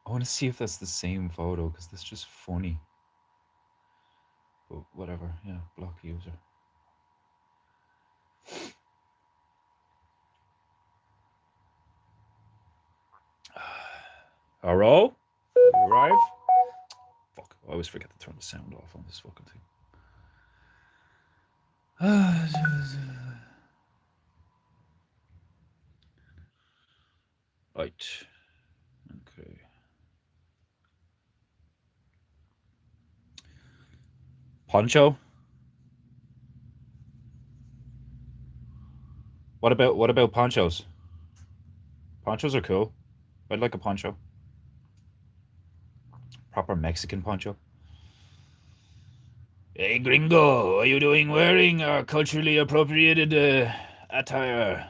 I want to see if that's the same photo because that's just funny. But whatever. Yeah, block user. Hello? You arrive? Fuck. I always forget to turn the sound off on this fucking thing. Right. Okay. Poncho? What about ponchos? Ponchos are cool. I'd like a poncho. Proper Mexican poncho. Hey gringo, are you doing wearing our culturally appropriated attire?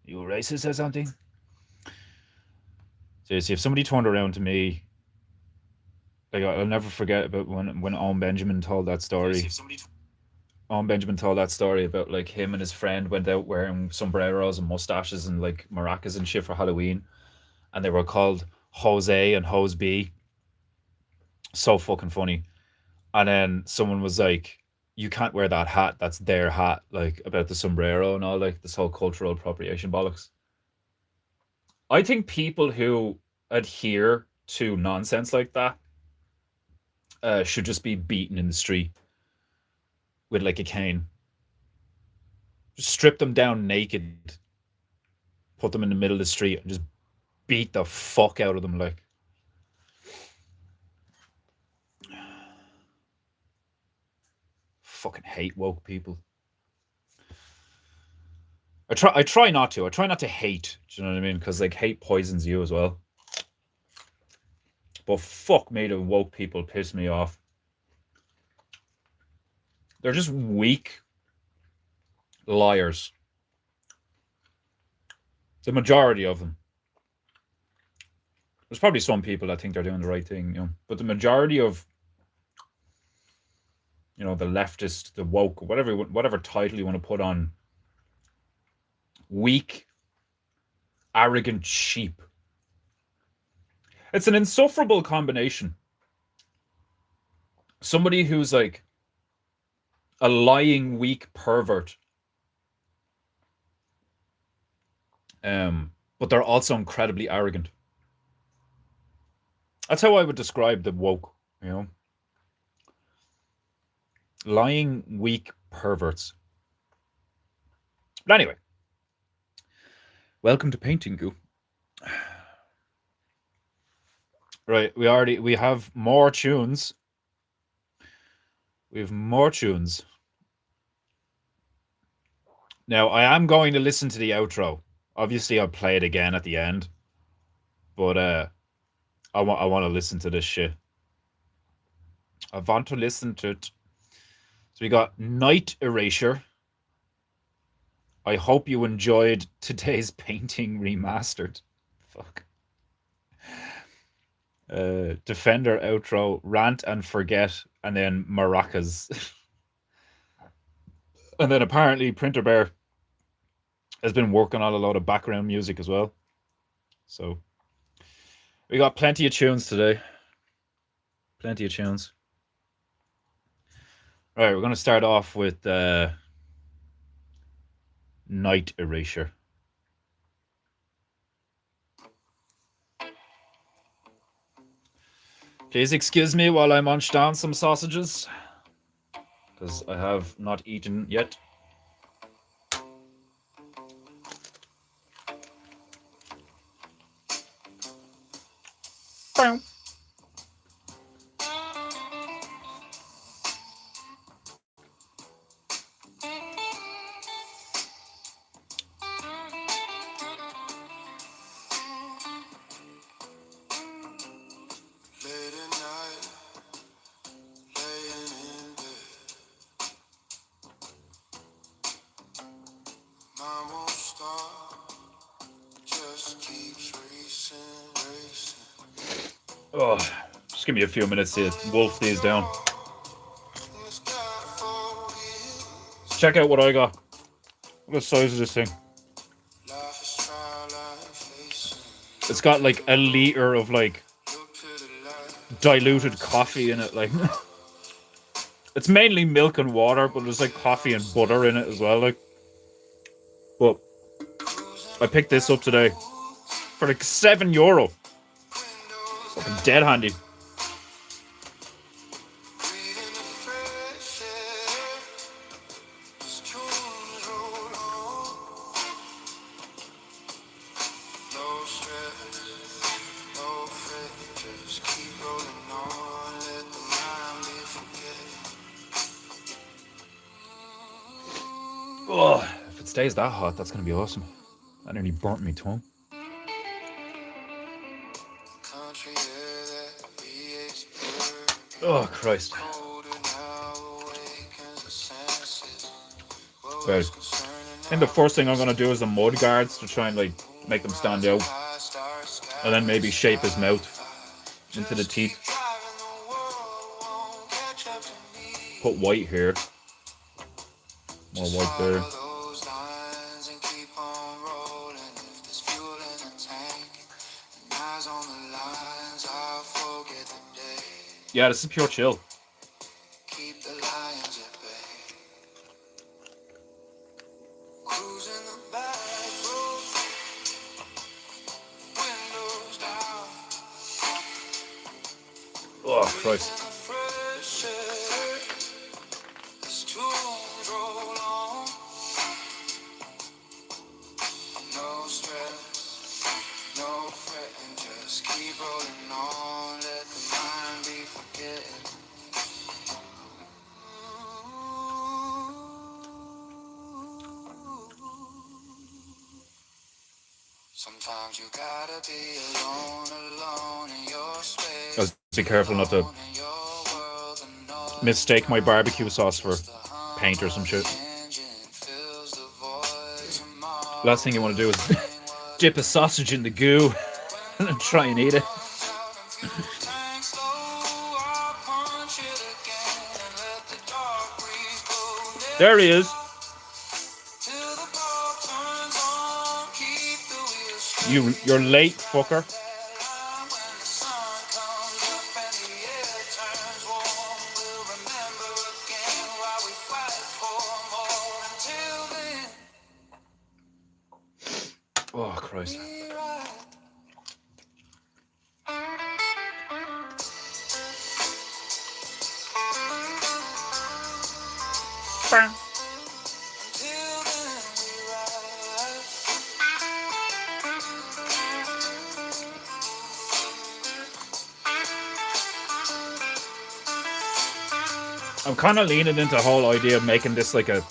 You racist or something? Seriously, if somebody turned around to me, like I'll never forget about when Owen Benjamin told that story. Owen Benjamin told that story about like him and his friend went out wearing sombreros and mustaches and like maracas and shit for Halloween, and they were called Jose and Jose B. So fucking funny. And then someone was like, "You can't wear that hat. That's their hat." Like about the sombrero and all, like this whole cultural appropriation bollocks. I think people who adhere to nonsense like that should just be beaten in the street with like a cane. Just strip them down naked, put them in the middle of the street, and just beat the fuck out of them. Like, fucking hate woke people. I try not to. I try not to hate. Do you know what I mean? Because like hate poisons you as well. But fuck me, the woke people piss me off. They're just weak liars. The majority of them. There's probably some people that think they're doing the right thing, but the majority of the leftist, the woke, whatever title you want to put on weak, arrogant sheep. It's an insufferable combination. Somebody who's like a lying, weak pervert, but they're also incredibly arrogant. That's how I would describe the woke. You know, lying, weak perverts. But anyway, welcome to Painting Goo. Right, we have more tunes. We have more tunes. Now I am going to listen to the outro. Obviously, I'll play it again at the end, but I want to listen to this shit. I want to listen to it. So we got Night Erasure. I hope you enjoyed today's painting remastered. Fuck. Defender outro, rant and forget, and then maracas. And then apparently Printer Bear has been working on a lot of background music as well. So we got plenty of tunes today. Plenty of tunes. All right, we're going to start off with Night Erasure. Please excuse me while I munch down some sausages, because I have not eaten yet. Oh, just give me a few minutes to wolf these down. Check out what I got. What the size is this thing? It's got like a liter of like diluted coffee in it. Like it's mainly milk and water, but there's like coffee and butter in it as well. Like, but I picked this up today for like €7. Fucking dead handy. Oh, if it stays that hot, that's gonna be awesome. That nearly burnt me tongue. Oh Christ. Right. I think the first thing I'm gonna do is the mud guards to try and like make them stand out. And then maybe shape his mouth into the teeth. Put white here. More white there. Yeah, this is pure chill. Oh, Christ. Sometimes you gotta be alone in your space. I'll be careful not to mistake my barbecue sauce for paint or some shit. Last thing you want to do is dip a sausage in the goo and try and eat it. There he is. You're late, fucker. Oh, Christ. Bang. I'm kind of leaning into the whole idea of making this like a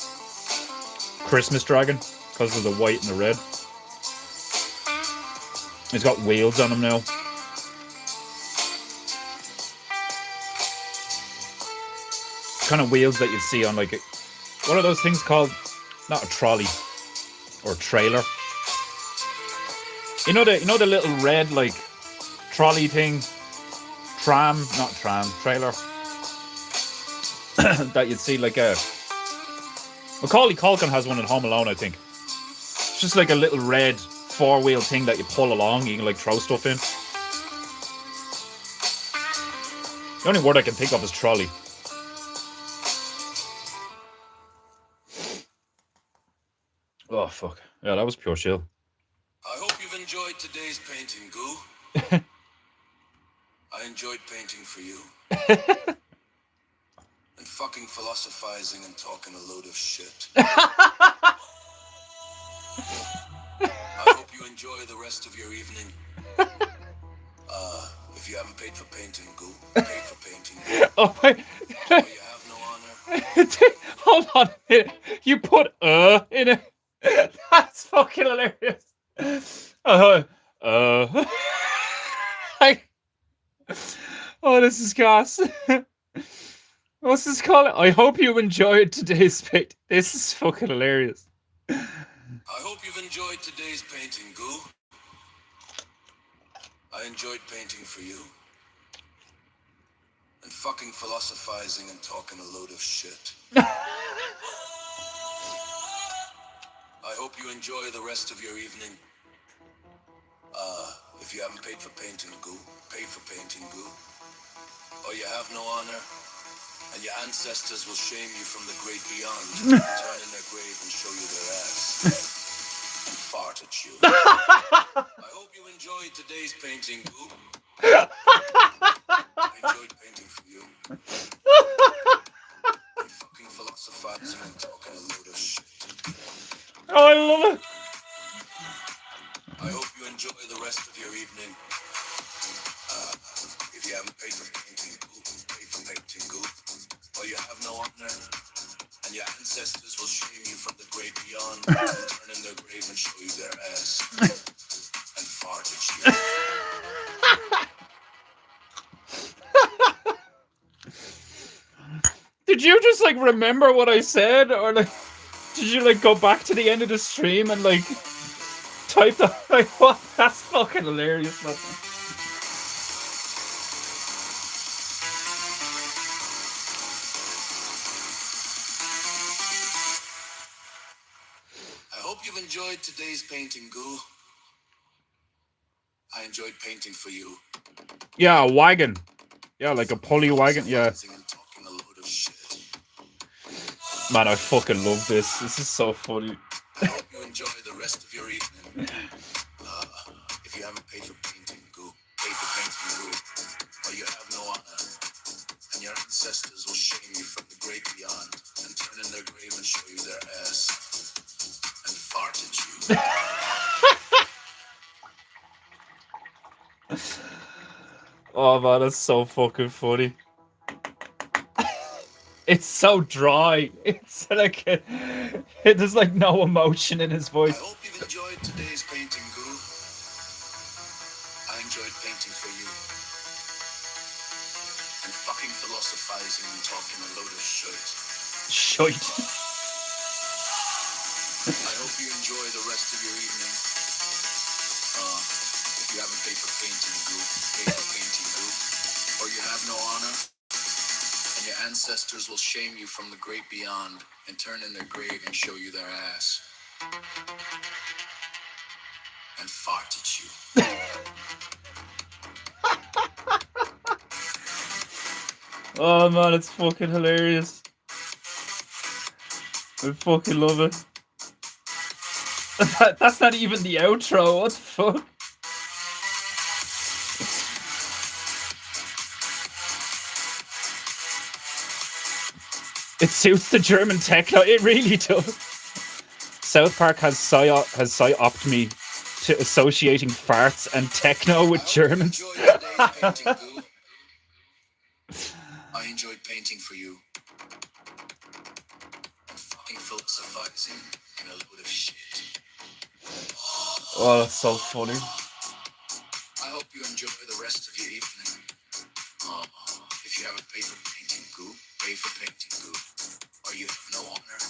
Christmas dragon because of the white and the red. He's got wheels on him now. Kind of wheels that you'd see on like what are those things called? Not a trolley or trailer. You know the little red like trolley thing, tram, not tram, trailer. That you'd see like a Macaulay Culkin has one in Home Alone, I think. It's just like a little red 4-wheel thing that you pull along. You can like throw stuff in. The only word I can think of is trolley. Oh fuck! Yeah, that was pure chill. I hope you've enjoyed today's painting, Goo. I enjoyed painting for you. And fucking philosophizing and talking a load of shit. I hope you enjoy the rest of your evening. If you haven't paid for painting, Goo, pay for painting. Oh my! You have no honor. Hold on a minute. You put in it. That's fucking hilarious. Oh, this is gas. What's this called? I hope you enjoyed today's paint. This is fucking hilarious. I hope you've enjoyed today's painting, Goo. I enjoyed painting for you. And fucking philosophizing and talking a load of shit. I hope you enjoy the rest of your evening. If you haven't paid for painting goo, pay for painting goo. Or you have no honor, and your ancestors will shame you from the great beyond, turn in their grave and show you their ass, and fart at you. I hope you enjoyed today's painting goo. I enjoyed painting for you. I'm fucking philosophizing and talking a load of shit. Oh, I love it. I hope you enjoy the rest of your evening. If you haven't paid for painting goo, pay for painting goo. Or you have no honor, and your ancestors will shame you from the great beyond, and turn in their grave and show you their ass, and fart at you. Did you just like remember what I said, or like did you like go back to the end of the stream and like type that? Like what? That's fucking hilarious, man. I hope you've enjoyed today's painting goo. I enjoyed painting for you. Yeah, a wagon. Yeah, like a pulley wagon. Yeah. Philosophizing and talking a load of shit. Man, I fucking love this. This is so funny. I hope you enjoy the rest of your evening. If you haven't paid for painting goo, pay for painting goo. Or you have no honor, and your ancestors will shame you from the great beyond, and turn in their grave and show you their ass, and fart at you. Oh man, that's so fucking funny. It's so dry. It's like there's like no emotion in his I voice. hope you've enjoyed today's painting goo. I enjoyed painting for you. And fucking philosophizing and talking a load of shit. Shite. I hope you enjoy the rest of your evening. If you haven't paid for painting goo, pay for painting goo. Or you have no honor, and your ancestors will shame you from the great beyond and turn in their grave and show you their ass. And fart at you. Oh man, it's fucking hilarious. I fucking love it. That's not even the outro. What the fuck? It suits the German techno. It really does. South Park has psyoped me to associating farts and techno with Germans. I enjoyed painting for you. And fucking philosophizing and a load of shit. Oh, that's so funny. I hope you enjoy the rest of your evening. If you haven't paid for painting goo, pay for painting goo. Or you have no honor,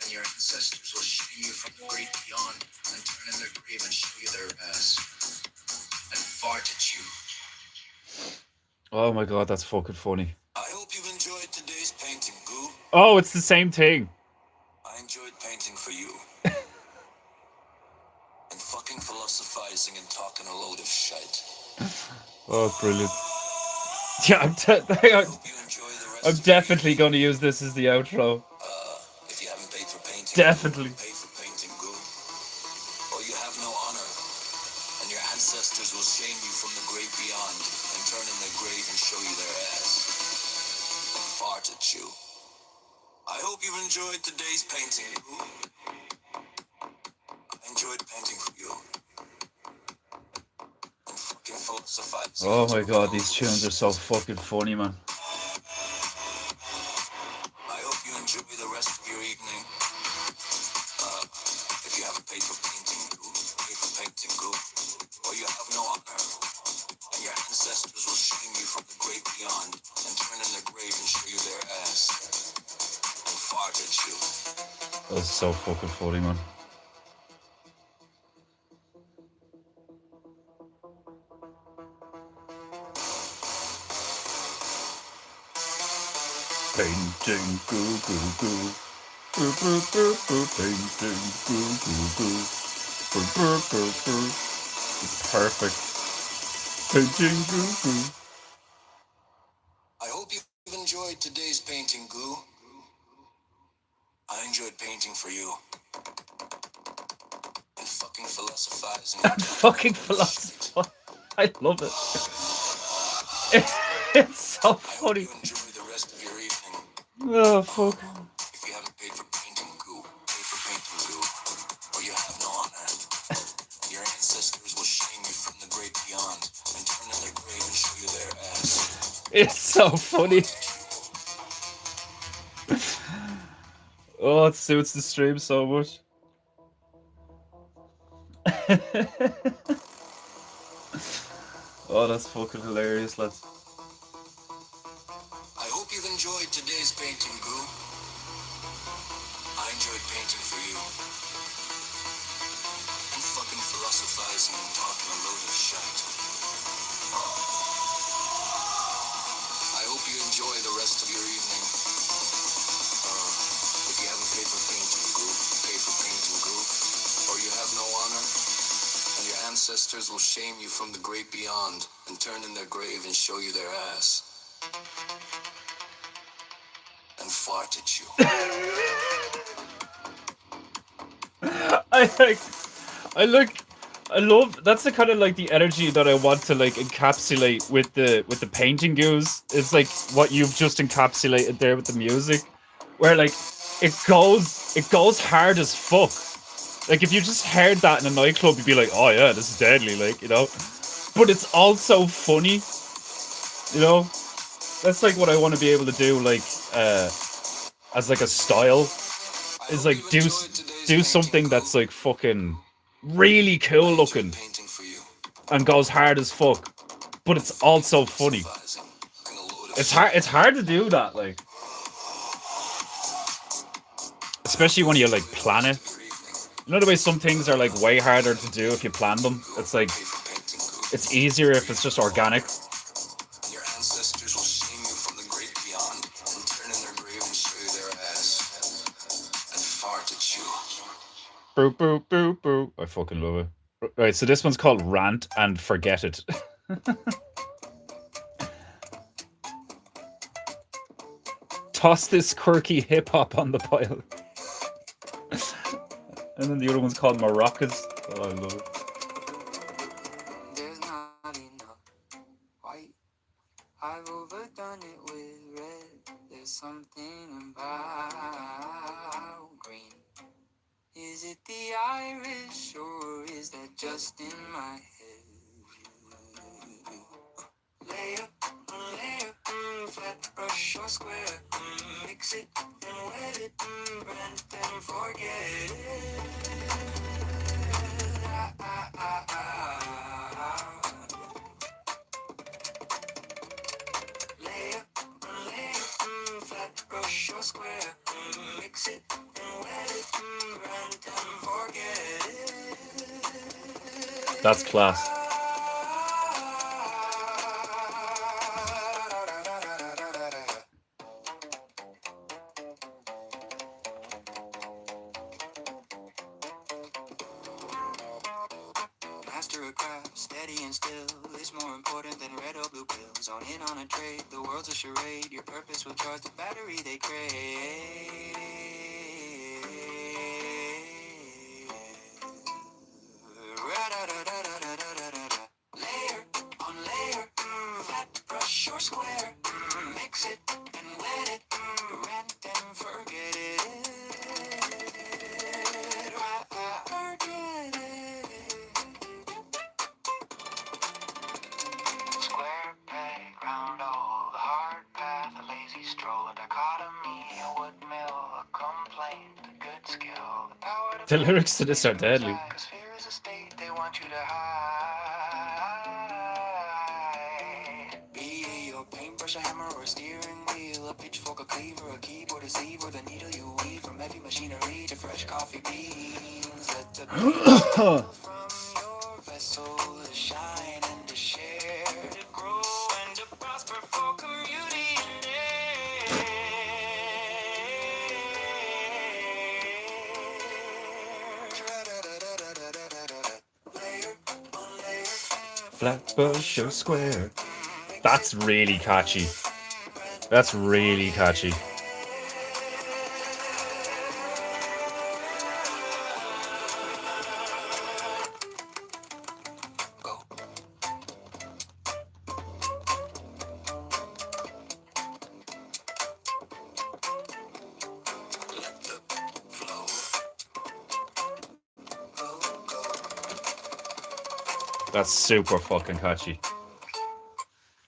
and your ancestors will shame you from the great beyond and turn in their grave and show you their ass. And fart at you. Oh my god, that's fucking funny. I hope you've enjoyed today's painting goo. Oh, it's the same thing. I enjoyed painting for you. And fucking philosophizing and talking a load of shit. Oh, brilliant. Yeah, I hope you enjoy the rest I'm of definitely going to use this as the outro. If you haven't paid for painting, Definitely. pay for painting goo. Or you have no honor, and your ancestors will shame you from the great beyond and turn in their grave and show you their ass and fart at you. I hope you've enjoyed today's painting goo. I enjoyed painting for you. And fucking philosophizing. Oh my god, these tunes are so fucking funny, man. I hope you enjoy the rest of your evening. If you haven't paid for painting goo, pay for painting goo. Or you have no honor, and your ancestors will shame you from the great beyond and turn in their grave and show you their ass and fart at you. That's so fucking funny, man. Painting goo goo goo. Boo boo boo boo. Painting goo goo goo. Boo boo boo boo. It's perfect. Painting goo. I hope you've enjoyed today's painting, Goo. I enjoyed painting for you. And fucking philosophizing. And fucking philosopher. I love it. It's so I hope funny. you enjoy the rest of your evening. Oh fuck. If you haven't paid for painting, Goo, pay for painting, Goo. Or you have no honor. Your ancestors will shame you from the great beyond and turn in their grave and show you their ass. It's so funny. Oh, it suits the stream so much. Oh, that's fucking hilarious, lads. I hope you've enjoyed today's painting, Goo. I enjoyed painting for you. And fucking philosophizing and talking a load of shite. I hope you enjoy the rest of your evening. If you haven't paid for painting, Goo, pay for painting, Goo. Or you have no honor, and your ancestors will shame you from the great beyond and turn in their grave and show you their ass. And fart at you. I love that's the kind of like the energy that I want to like encapsulate with the painting goos. It's like what you've just encapsulated there with the music. Where like it goes hard as fuck. Like if you just heard that in a nightclub, you'd be like, oh yeah, this is deadly, like, you know. But it's also funny, you know. That's like what I want to be able to do, like, as like a style, is like do something that's like fucking really cool looking and goes hard as fuck, but it's also funny. It's hard to do that, like, especially when you like plan it. You know the way some things are like way harder to do if you plan them? It's like, it's easier if it's just organic. Your ancestors will shame you from the great beyond and turn in their grave and show you their ass and fart at you. Boo, boo, boo, boo. I fucking love it. Right, so this one's called Rant and Forget It. Toss this quirky hip hop on the pile. And then the other one's called Maracas. Oh, I love it. There's not enough white. I've overdone it with red. There's something about green. Is it the Irish or is that just in my head? Layer, flat brush or square. Mix it and wet it, blend and forget it. Layer, flat brush or square. Mix it and wet it, blend and forget it. That's class. Master of craft, steady and still, is more important than red or blue pills. On in on a trade, the world's a charade. Your purpose will charge the battery they crave. Layer on layer, flat brush or square. Mix it and wet it, rent and forget it. Forget it. Square peg, round hole, the hard path, a lazy stroll, a dichotomy, a wood mill, a complaint, a good skill, the power to The lyrics to this are deadly. fear is a state they want you to hide. Be it your paintbrush, a hammer, or a steering wheel, a pitchfork, a cleaver, a keyboard, a sleeve, or the needle you weave from heavy machinery to fresh coffee beans. Let the paint spill from your vessel to shine and to share, to grow and to prosper for community and air. Layer on layer. Flatbush or square. That's really catchy. That's really catchy. Go. Let the flow. Go, go. That's super fucking catchy.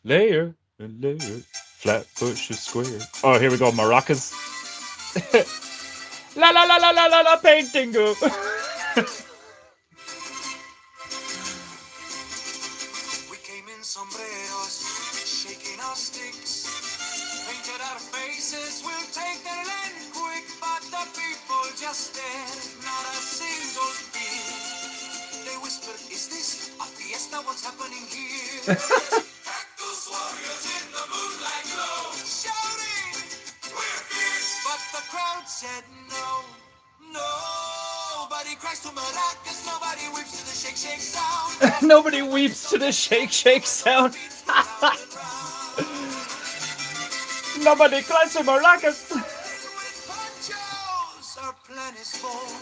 Layer and layer. Flatbush or square. Oh, here we go. Maracas. La la la la la la la painting go. We came in sombreros, shaking our sticks, painted our faces, we'll take their land quick, but the people just stare, not a single peep. They whisper, is this a fiesta? What's happening here? Cactus warriors in the moonlight glow, shouting, we're fierce, but the crowd said no, nobody cries to maracas, nobody weeps to the shake shake sound. Nobody weeps to the shake shake sound. Nobody cries to maracas. Our plan is bold,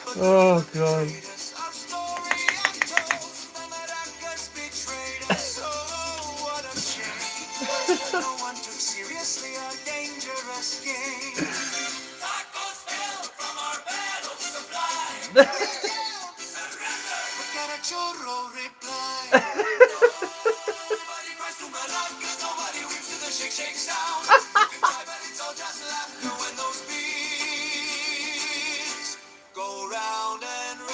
but Oh god. our story untold. The maracas betrayed us. Oh, what a shame. No one took seriously our dangerous game. Tacos fell from our battle supply. Surrender. But got a churro reply. Nobody cries to maracas. Nobody weeps to the shake shake sound. You can try, but it's all just laughter when those beats go round and round.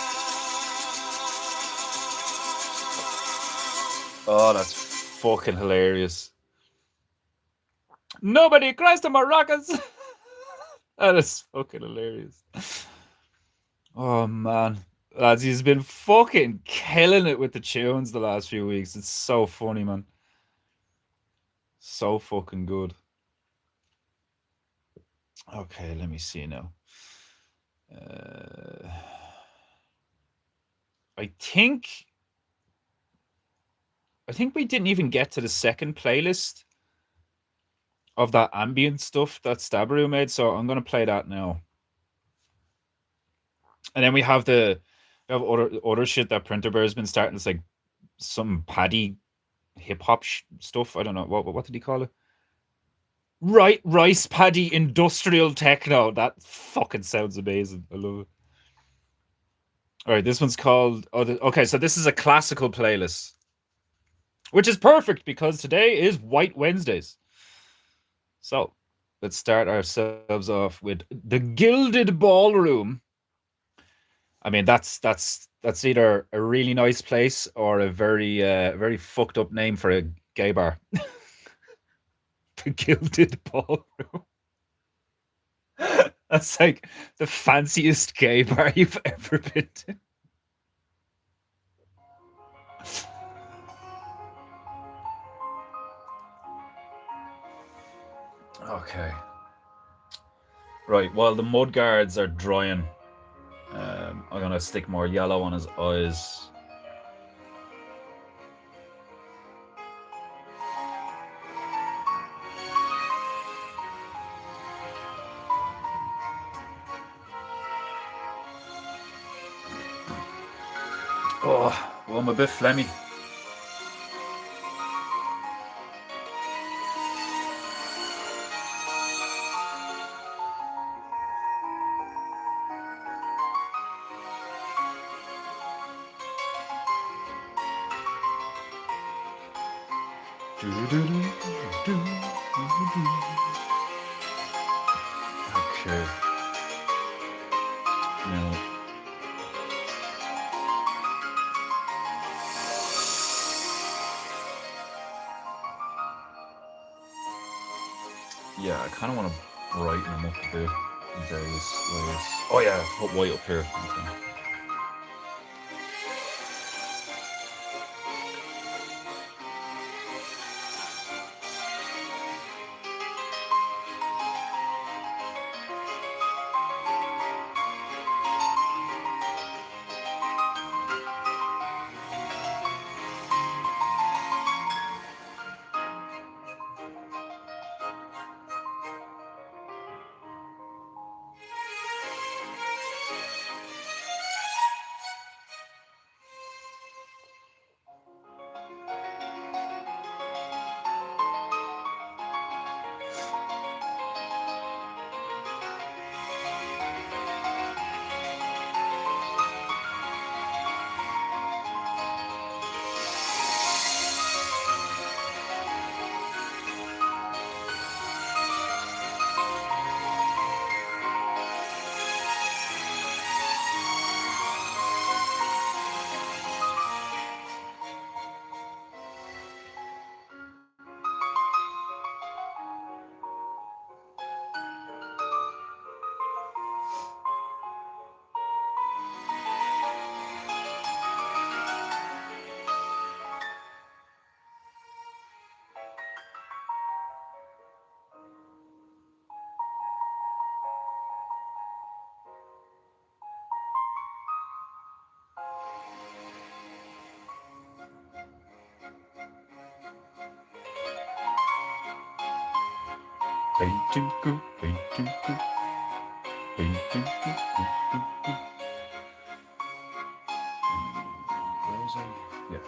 Oh, that's fucking hilarious. Nobody cries to maracas. That is fucking hilarious. Oh man. Lads, he's been fucking killing it with the tunes the last few weeks. It's so funny, man. So fucking good. Okay, let me see now. I think we didn't even get to the second playlist of that ambient stuff that Stabaru made, so I'm gonna play that now. And then we have other shit that Printer Bear's been starting. It's like some paddy hip hop stuff. I don't know what did he call it? Right, rice paddy industrial techno. That fucking sounds amazing. I love it. All right, this one's called. Okay, so this is a classical playlist, which is perfect because today is White Wednesdays. So let's start ourselves off with the Gilded Ballroom. I mean, that's either a really nice place or a very fucked up name for a gay bar. The Gilded Ballroom. That's like the fanciest gay bar you've ever been to. Okay. Right, while the mud guards are drying, I'm gonna stick more yellow on his eyes. Oh, well, I'm a bit phlegmy. Okay. Now, yeah, I kind of want to brighten them up a bit in various ways. Oh yeah, put white up here. Okay. Painting good, painting good, painting good. Where was I? Yeah.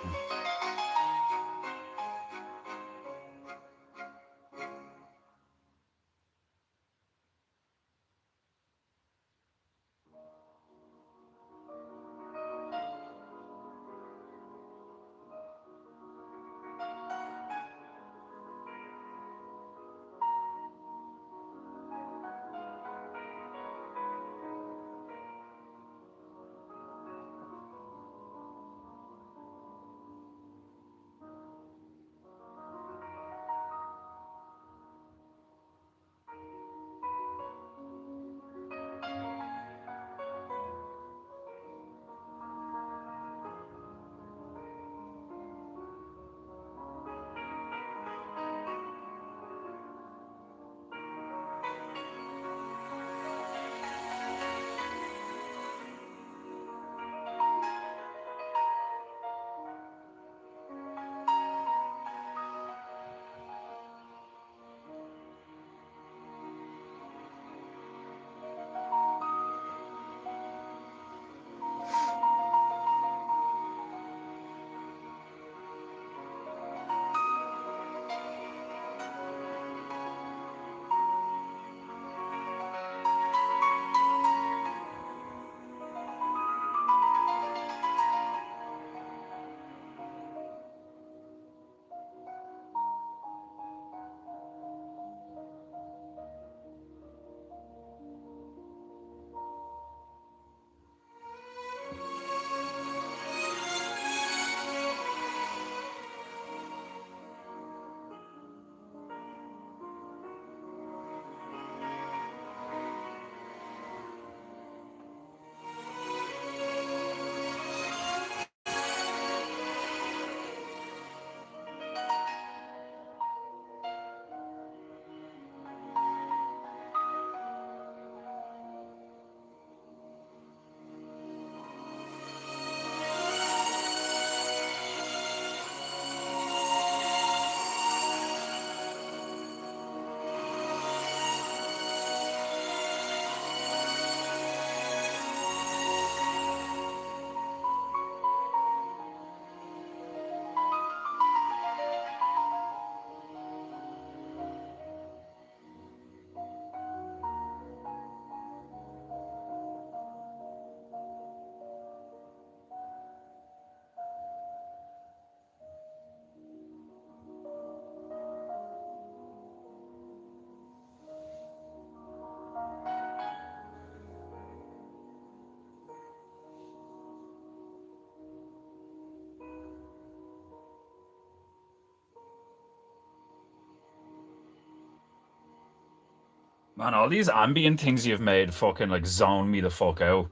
Man, all these ambient things you've made fucking like zone me the fuck out.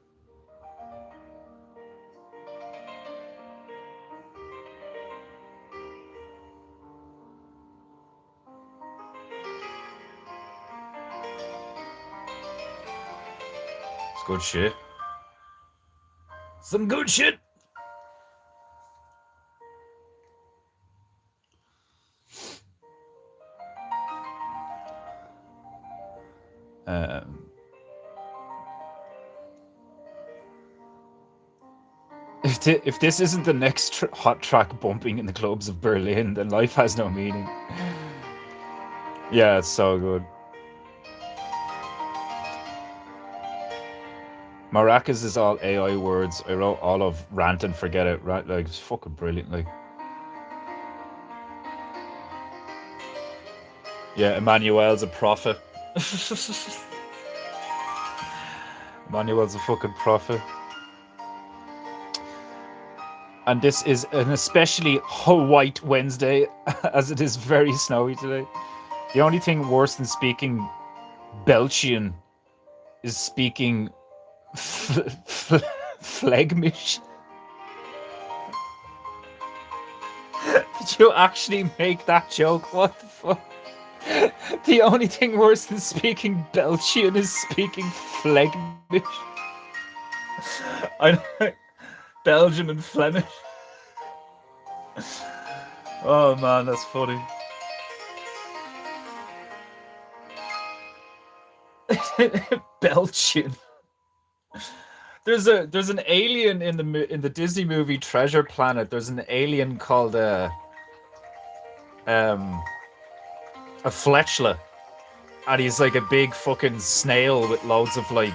It's good shit. Some good shit. Um, if this isn't the next hot track bumping in the clubs of Berlin, then life has no meaning. Yeah, it's so good. Maracas is all AI words. I wrote all of Rant and Forget It, right? Like, it's fucking brilliant. Like, yeah, Emmanuel's a prophet. Emmanuel's a fucking prophet. And this is an especially white Wednesday, as it is very snowy today. The only thing worse than speaking Belgian is speaking Phlegmish. Did you actually make that joke? What the fuck? The only thing worse than speaking Belgian is speaking Phlegmish. I know. Belgian and Flemish. Oh man, that's funny. belching. There's an alien in the Disney movie Treasure Planet. There's an alien called um a Fletchler, and he's like a big fucking snail with loads of like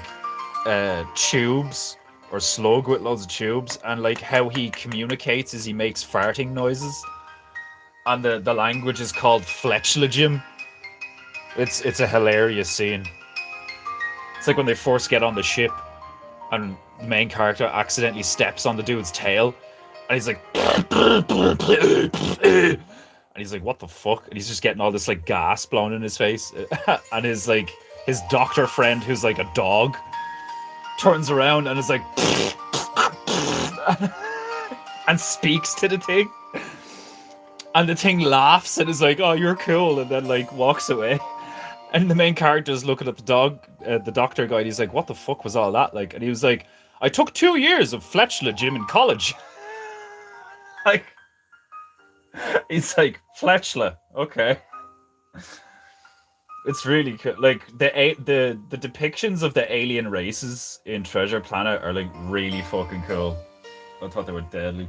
tubes, or slug with loads of tubes, and like how he communicates is he makes farting noises, and the language is called Fletchlagim. It's a hilarious scene. It's like when they first get on the ship and the main character accidentally steps on the dude's tail, and he's like, and he's like, what the fuck? And he's just getting all this like gas blown in his face. And his doctor friend, who's like a dog, turns around and is like, and speaks to the thing. And the thing laughs and is like, oh, you're cool, and then like walks away. And the main character's looking at the doctor guy, and he's like, what the fuck was all that like? And he was like, I took 2 years of Fletchlagim in college. Like, he's like, Fletchler, okay. It's really cool. Like the depictions of the alien races in Treasure Planet are like really fucking cool. I thought they were deadly.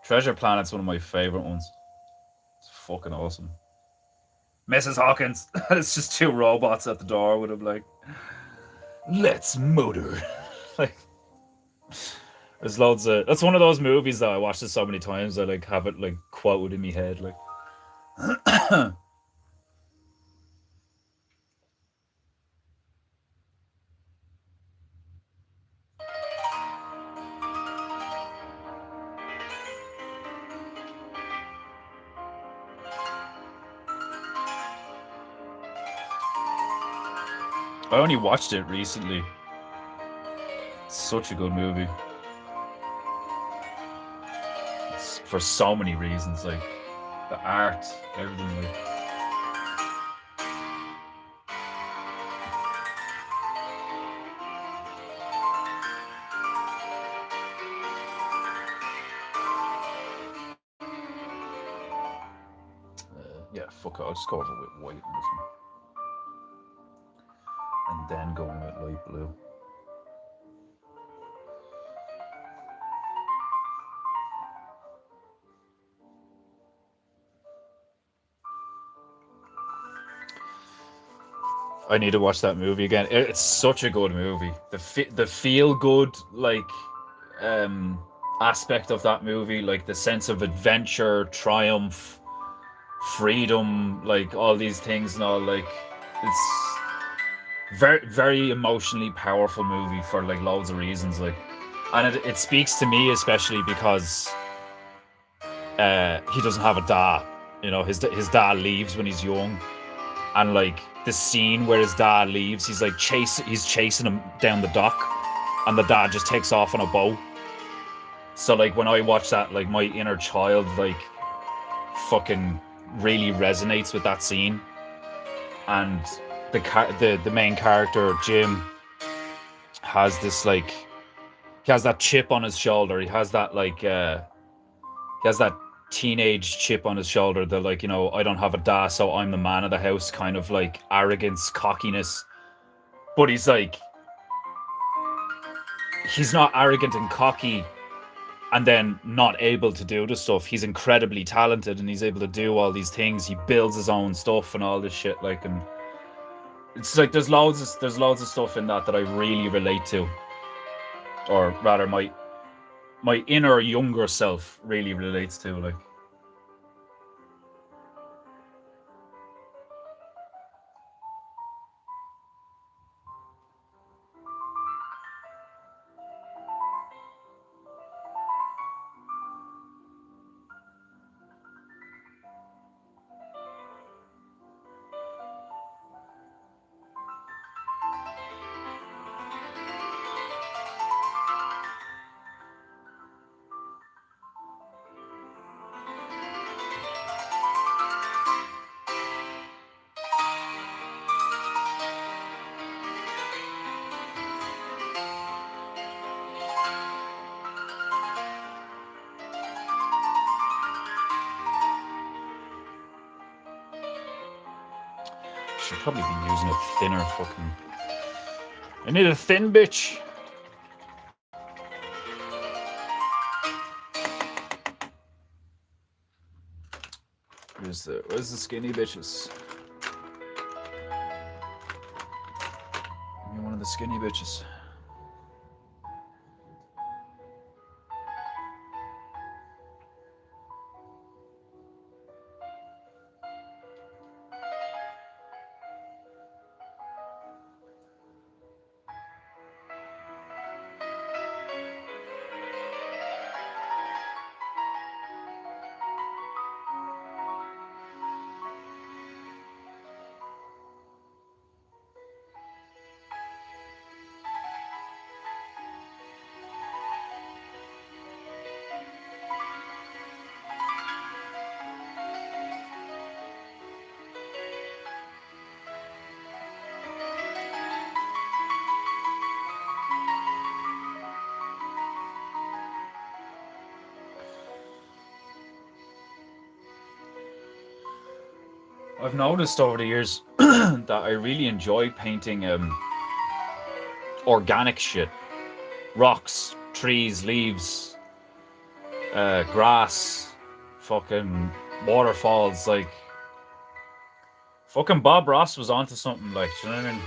Treasure Planet's one of my favorite ones. It's fucking awesome. Mrs. Hawkins. It's just two robots at the door with him like, let's motor. Like, there's loads of. That's one of those movies that I watched it so many times. I like have it like quoted in my head. Like, I only watched it recently. It's such a good movie. It's for so many reasons, like the art, everything. Like, yeah, fuck it. I'll just go over with white in this one, and then going with light blue. I need to watch that movie again. It's such a good movie. The feel good like aspect of that movie, like the sense of adventure, triumph, freedom, like all these things and all, like it's very very emotionally powerful movie for like loads of reasons, like, and it speaks to me especially because he doesn't have a dad. You know, his dad leaves when he's young, and like the scene where his dad leaves, he's chasing him down the dock, and the dad just takes off on a boat. So like when I watch that, like my inner child like fucking really resonates with that scene. And the main character Jim has this like, he has that chip on his shoulder. He has that like he has that teenage chip on his shoulder, the like, you know, I don't have a dad, so I'm the man of the house kind of like arrogance, cockiness. But he's like, he's not arrogant and cocky and then not able to do the stuff. He's incredibly talented and he's able to do all these things. He builds his own stuff and all this shit, like, and it's like there's loads of stuff in that I really relate to, or rather my inner younger self really relates to, like. probably be using a thinner fucking... I need a thin bitch. Where's the skinny bitches? Give me one of the skinny bitches. I've noticed over the years that I really enjoy painting organic shit. Rocks, trees, leaves, grass, fucking waterfalls. Like, fucking Bob Ross was onto something, like, do you know what I mean?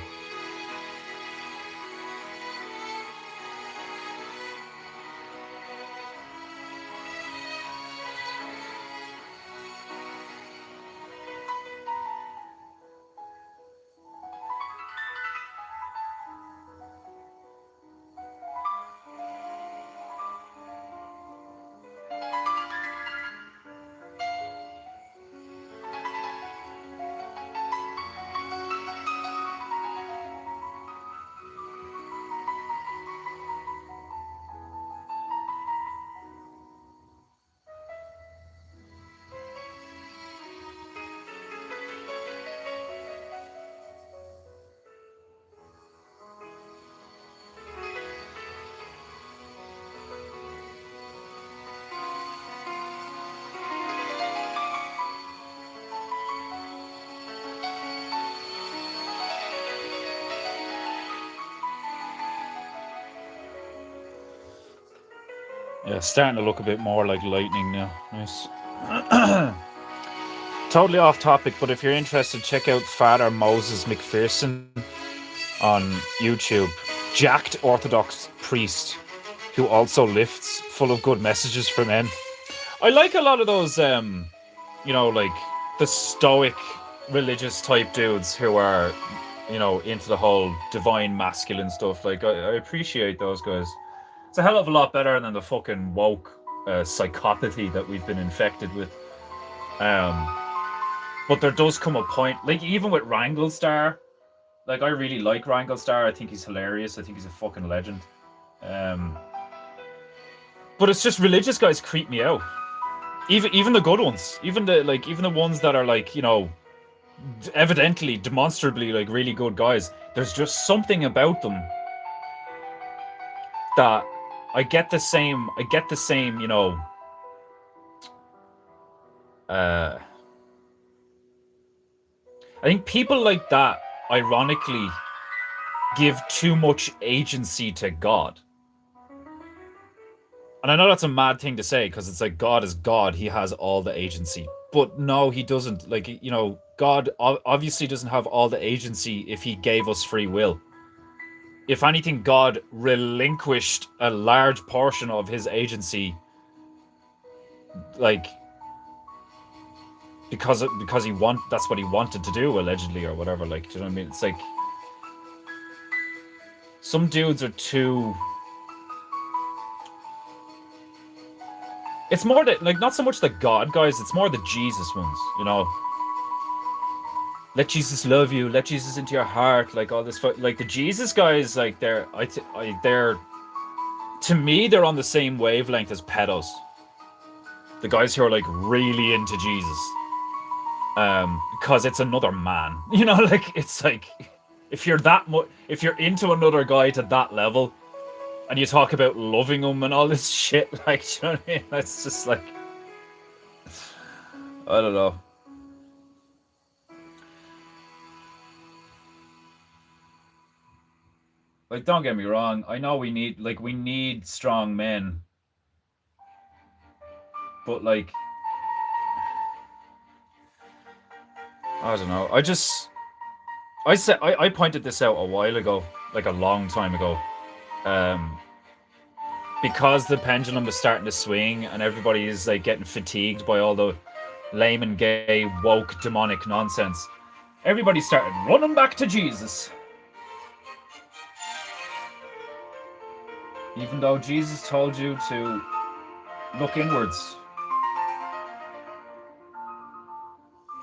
Yeah, starting to look a bit more like lightning now. Nice. Totally off topic, but if you're interested, check out Father Moses McPherson on YouTube. Jacked Orthodox priest who also lifts, full of good messages for men. I like a lot of those, you know, like the stoic religious type dudes who are, you know, into the whole divine masculine stuff. Like, I appreciate those guys. It's a hell of a lot better than the fucking woke psychopathy that we've been infected with. But there does come a point, like even with Wranglestar, like I really like Wranglestar. I think he's hilarious. I think he's a fucking legend. But it's just religious guys creep me out. Even the good ones, even the ones that are like, you know, evidently, demonstrably like really good guys. There's just something about them that I get the same, you know, I think people like that, ironically, give too much agency to God. And I know that's a mad thing to say, because it's like God is God, he has all the agency. But no, he doesn't. Like, you know, God obviously doesn't have all the agency if he gave us free will. If anything, God relinquished a large portion of his agency, like, because that's what he wanted to do, allegedly, or whatever. Like, do you know what I mean? It's like some dudes are too. It's more that, like, not so much the God guys, it's more the Jesus ones, you know. Let Jesus love you, let Jesus into your heart, like all this. Like the Jesus guys, like they're to me, they're on the same wavelength as pedos. The guys who are like really into Jesus, because it's another man, you know. Like, it's like if you're into another guy to that level, and you talk about loving him and all this shit, like, you know what I mean? It's just like, I don't know. Like, don't get me wrong. I know we need strong men, but like, I don't know. I pointed this out a while ago, like a long time ago, because the pendulum is starting to swing and everybody is like getting fatigued by all the lame and gay, woke, demonic nonsense. Everybody started running back to Jesus. Even though Jesus told you to look inwards.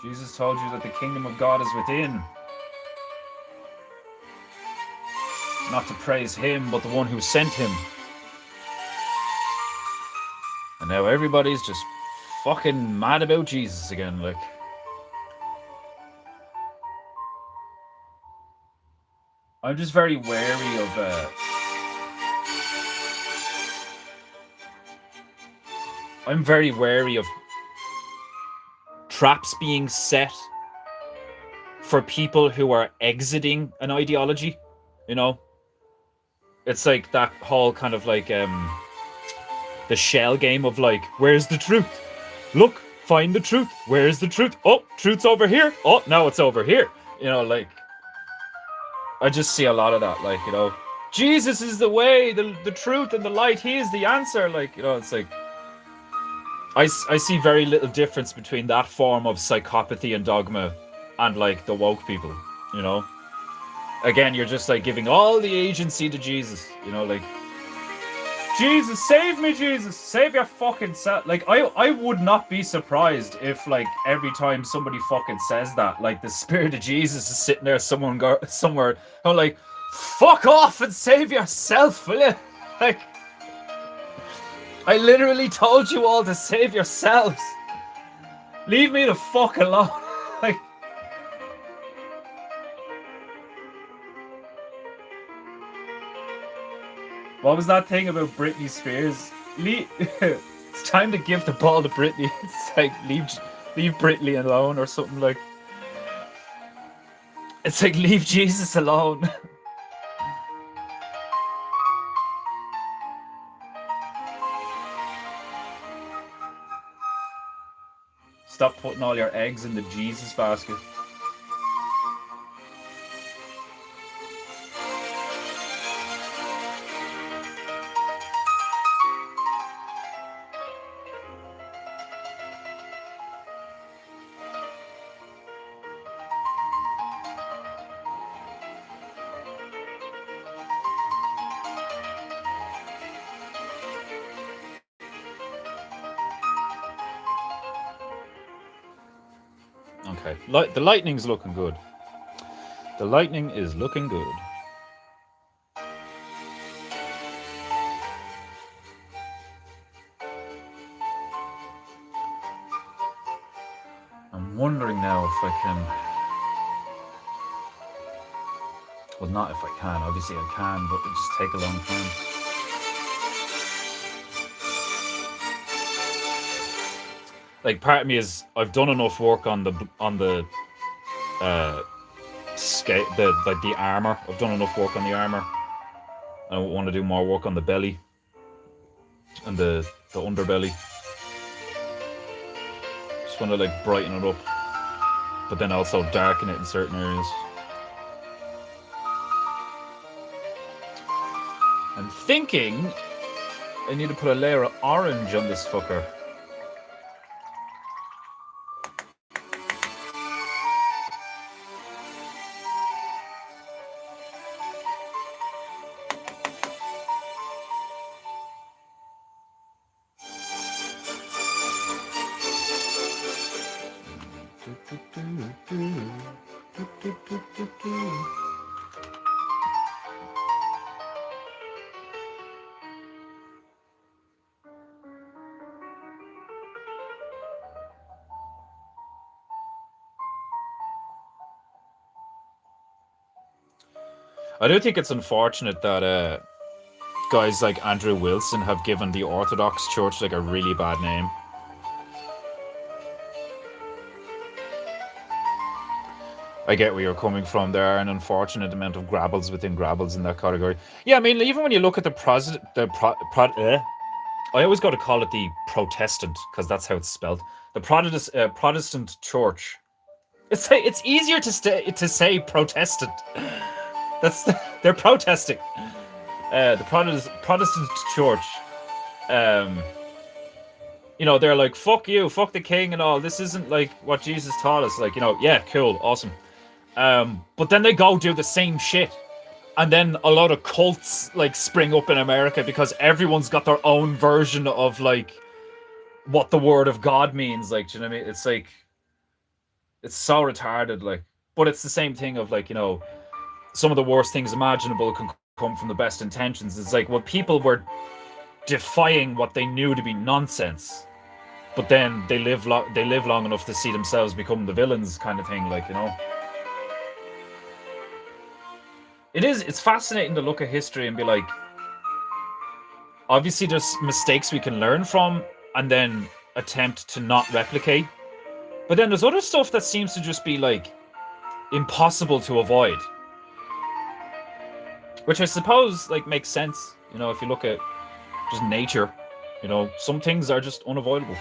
Jesus told you that the kingdom of God is within. Not to praise him, but the one who sent him. And now everybody's just fucking mad about Jesus again, like. I'm just very wary of I'm very wary of traps being set for people who are exiting an ideology, you know? It's like that whole kind of like the shell game of like, where's the truth? Look, find the truth. Where's the truth? Oh, truth's over here. Oh, now it's over here. You know, like, I just see a lot of that, like, you know, Jesus is the way, the truth, and the light. He is the answer. Like, you know, it's like, I see very little difference between that form of psychopathy and dogma and like the woke people, you know? Again, you're just like giving all the agency to Jesus, you know, like, Jesus, save me, Jesus, save your fucking self. Like, I would not be surprised if, like, every time somebody fucking says that, like, the spirit of Jesus is sitting there somewhere, I'm like, fuck off and save yourself, will you? Like, I literally told you all to save yourselves. Leave me the fuck alone. Like, what was that thing about Britney Spears? It's time to give the ball to Britney. It's like, leave Britney alone or something like. It's like, leave Jesus alone. Stop putting all your eggs in the Jesus basket. Okay, the lightning's looking good. The lightning is looking good. I'm wondering now if I can. Well, not if I can. Obviously, I can, but it'll just take a long time. Like, part of me is, I've done enough work on the skate, the armor. I've done enough work on the armor. I want to do more work on the belly and the underbelly. Just want to like brighten it up, but then also darken it in certain areas. I'm thinking I need to put a layer of orange on this fucker. I do think it's unfortunate that guys like Andrew Wilson have given the Orthodox Church like a really bad name. I get where you're coming from. There are an unfortunate amount of grabbles within grabbles in that category. Yeah, I mean, even when you look at I always got to call it the Protestant because that's how it's spelled. The Protestant Church. It's easier to say Protestant. That's they're protesting. The Protestant Church. Um, they're like, fuck you, fuck the king and all. This isn't like what Jesus taught us. Like, yeah, cool, awesome. But then they go do the same shit. And then a lot of cults like spring up in America because everyone's got their own version of like what the word of God means. Like, do you know what I mean? It's like it's so retarded, like, but it's the same thing of like, some of the worst things imaginable can come from the best intentions. It's like, well, people were defying what they knew to be nonsense, but then they live long enough to see themselves become the villains, kind of thing. Like, it's fascinating to look at history and be like, obviously there's mistakes we can learn from and then attempt to not replicate, but then there's other stuff that seems to just be like impossible to avoid, which I suppose like makes sense, if you look at just nature. Some things are just unavoidable.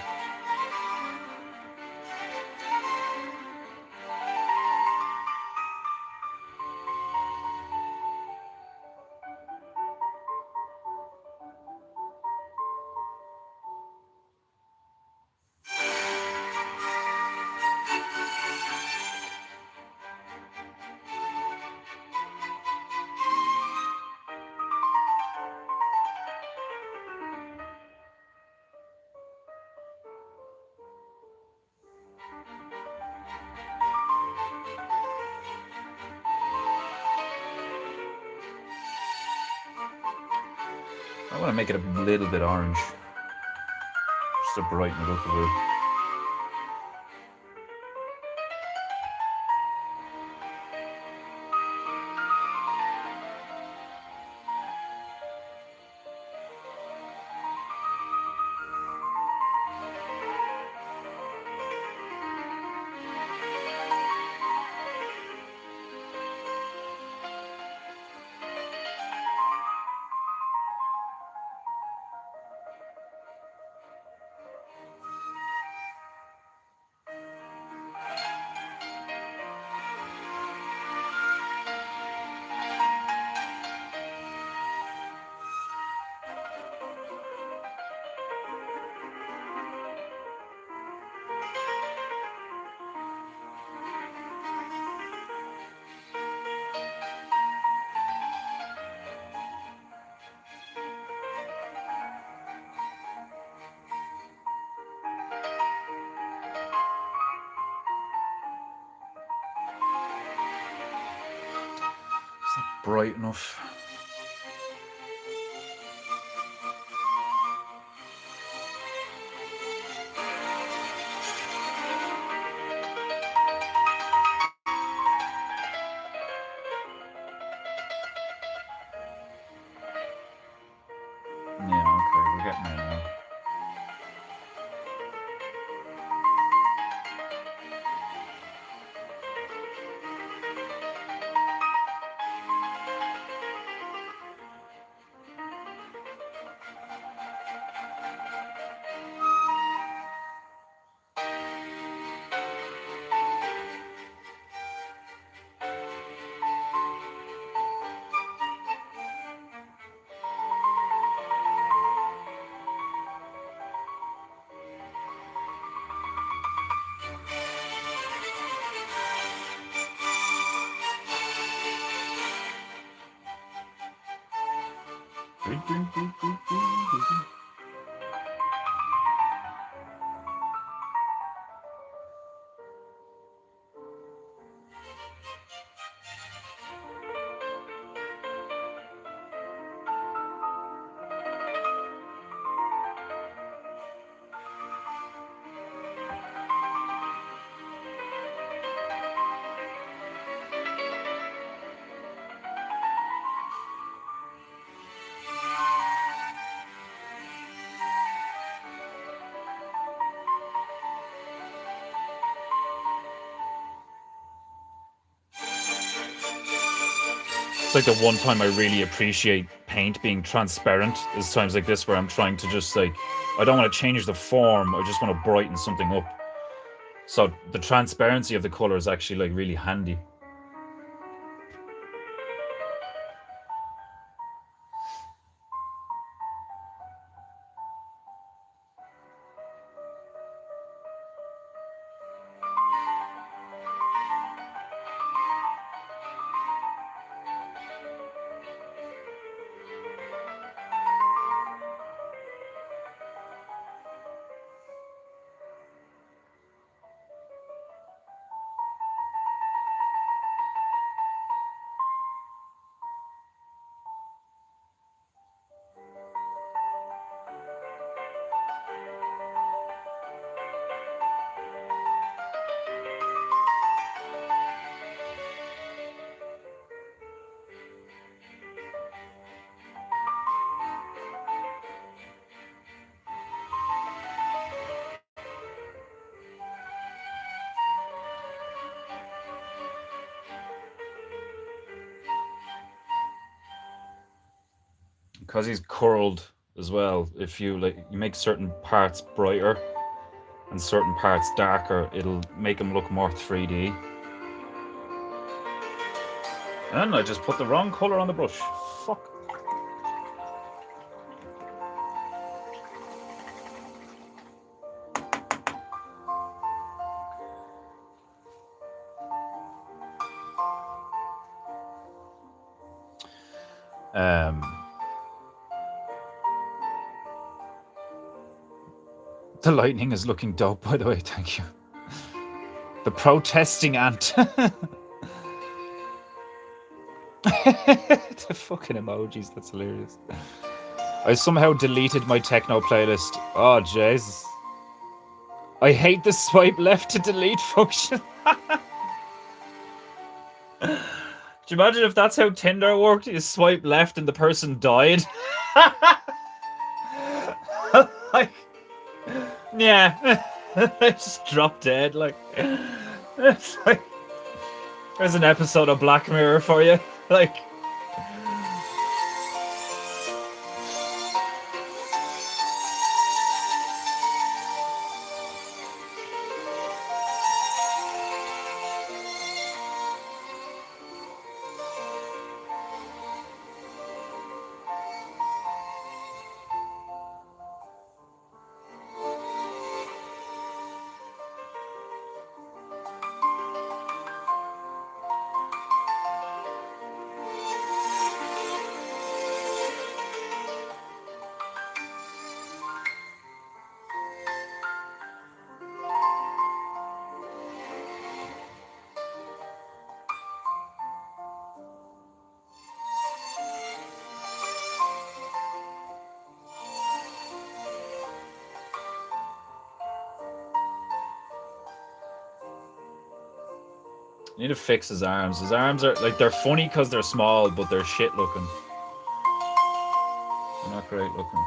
I want to make it a little bit orange, just to brighten it up a bit. Is that bright enough? Yeah, okay, we're getting there now. It's like the one time I really appreciate paint being transparent is times like this where I'm trying to just like, I don't want to change the form, I just want to brighten something up. So the transparency of the color is actually like really handy. Because he's curled as well, if you like, you make certain parts brighter and certain parts darker, it'll make him look more 3D. And I just put the wrong color on the brush. Fuck. The lightning is looking dope, by the way. Thank you. The protesting ant. The fucking emojis. That's hilarious. I somehow deleted my techno playlist. Oh, Jesus. I hate the swipe left to delete function. Do you imagine if that's how Tinder worked? You swipe left and the person died? Like, yeah. I just dropped dead. Like, it's like, there's an episode of Black Mirror for you. Like, I need to fix his arms. His arms are like, they're funny because they're small, but they're shit looking. They're not great looking.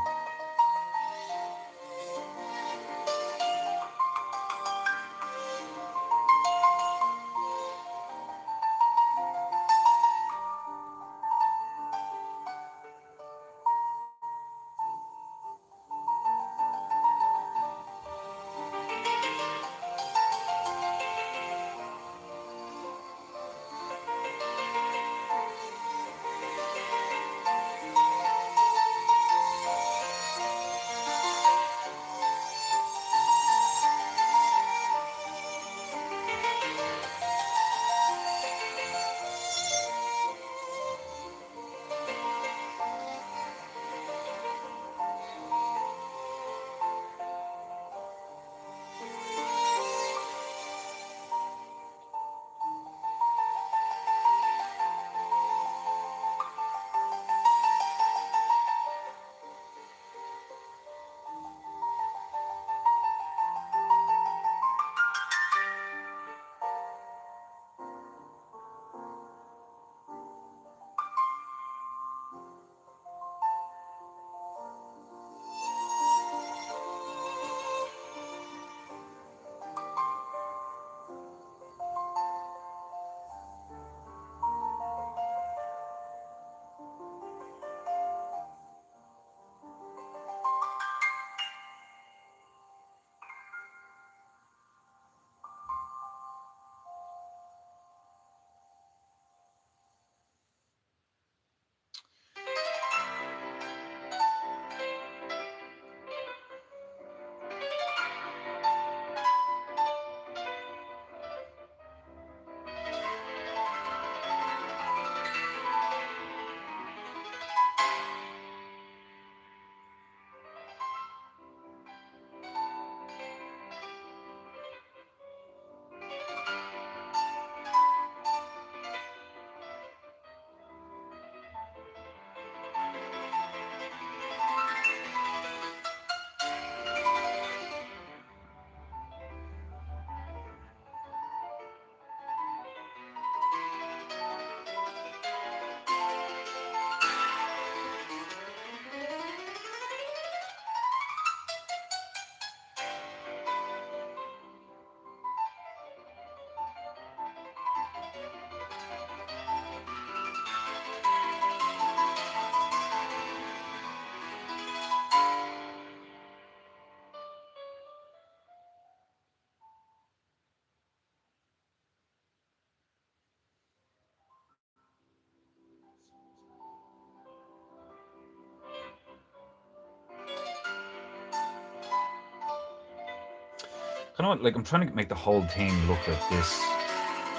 kind of like I'm trying to make the whole thing look like this,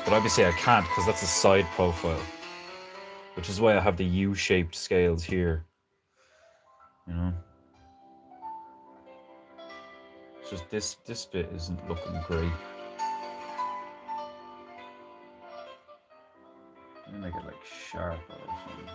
but obviously I can't because that's a side profile, which is why I have the U-shaped scales here. You know, it's just this bit isn't looking great. Let me make it like sharper or something.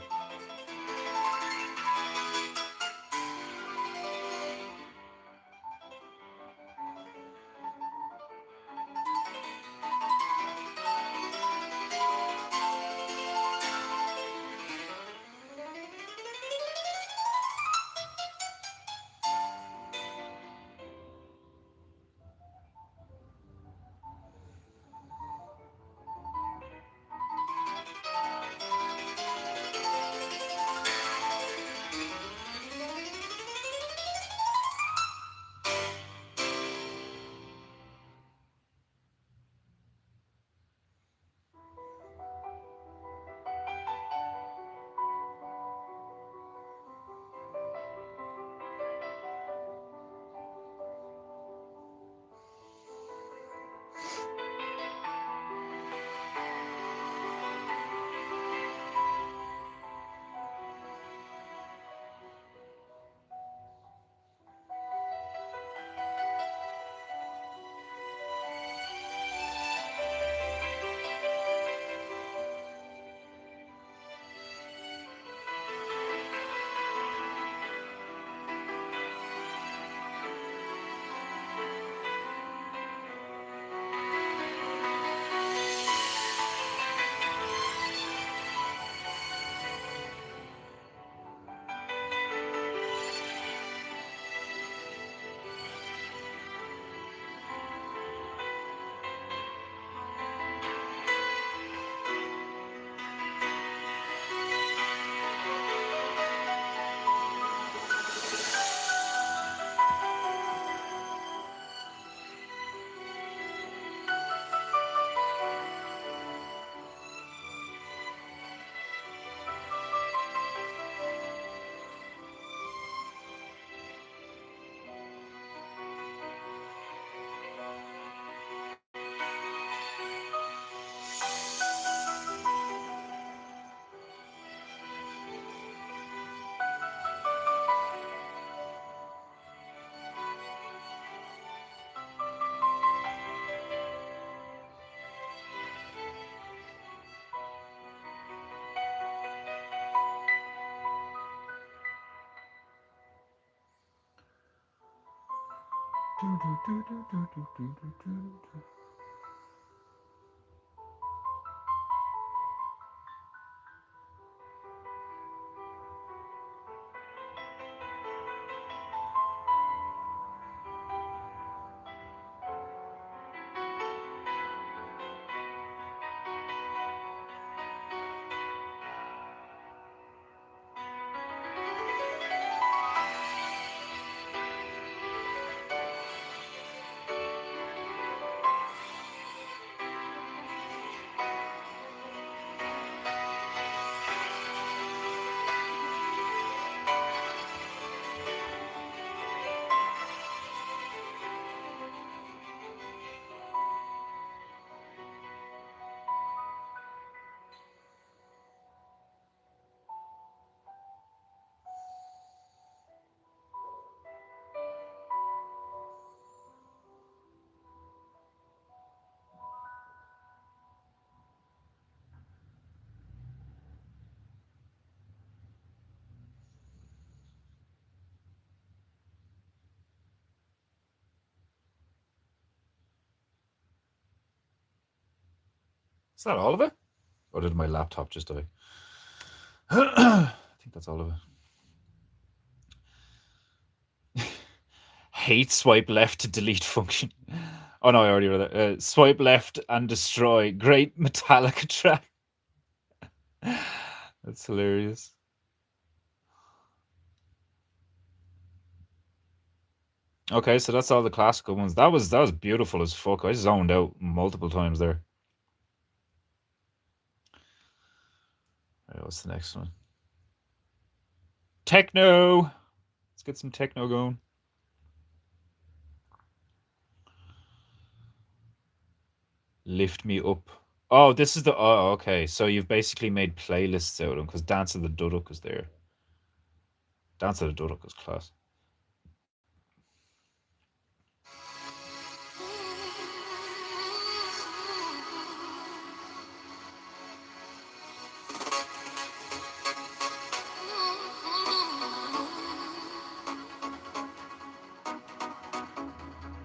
Is that all of it? Or did my laptop just die? I think that's all of it. Hate swipe left to delete function. Oh no, I already read that. Swipe left and destroy. Great Metallica track. That's hilarious. Okay, so that's all the classical ones. That was beautiful as fuck. I zoned out multiple times there. Right, what's the next one? Techno. Let's get some techno going. Lift Me Up. Oh, this is the. Oh, okay. So you've basically made playlists out of them because Dance of the Duduk was there. Dance of the Duduk was class.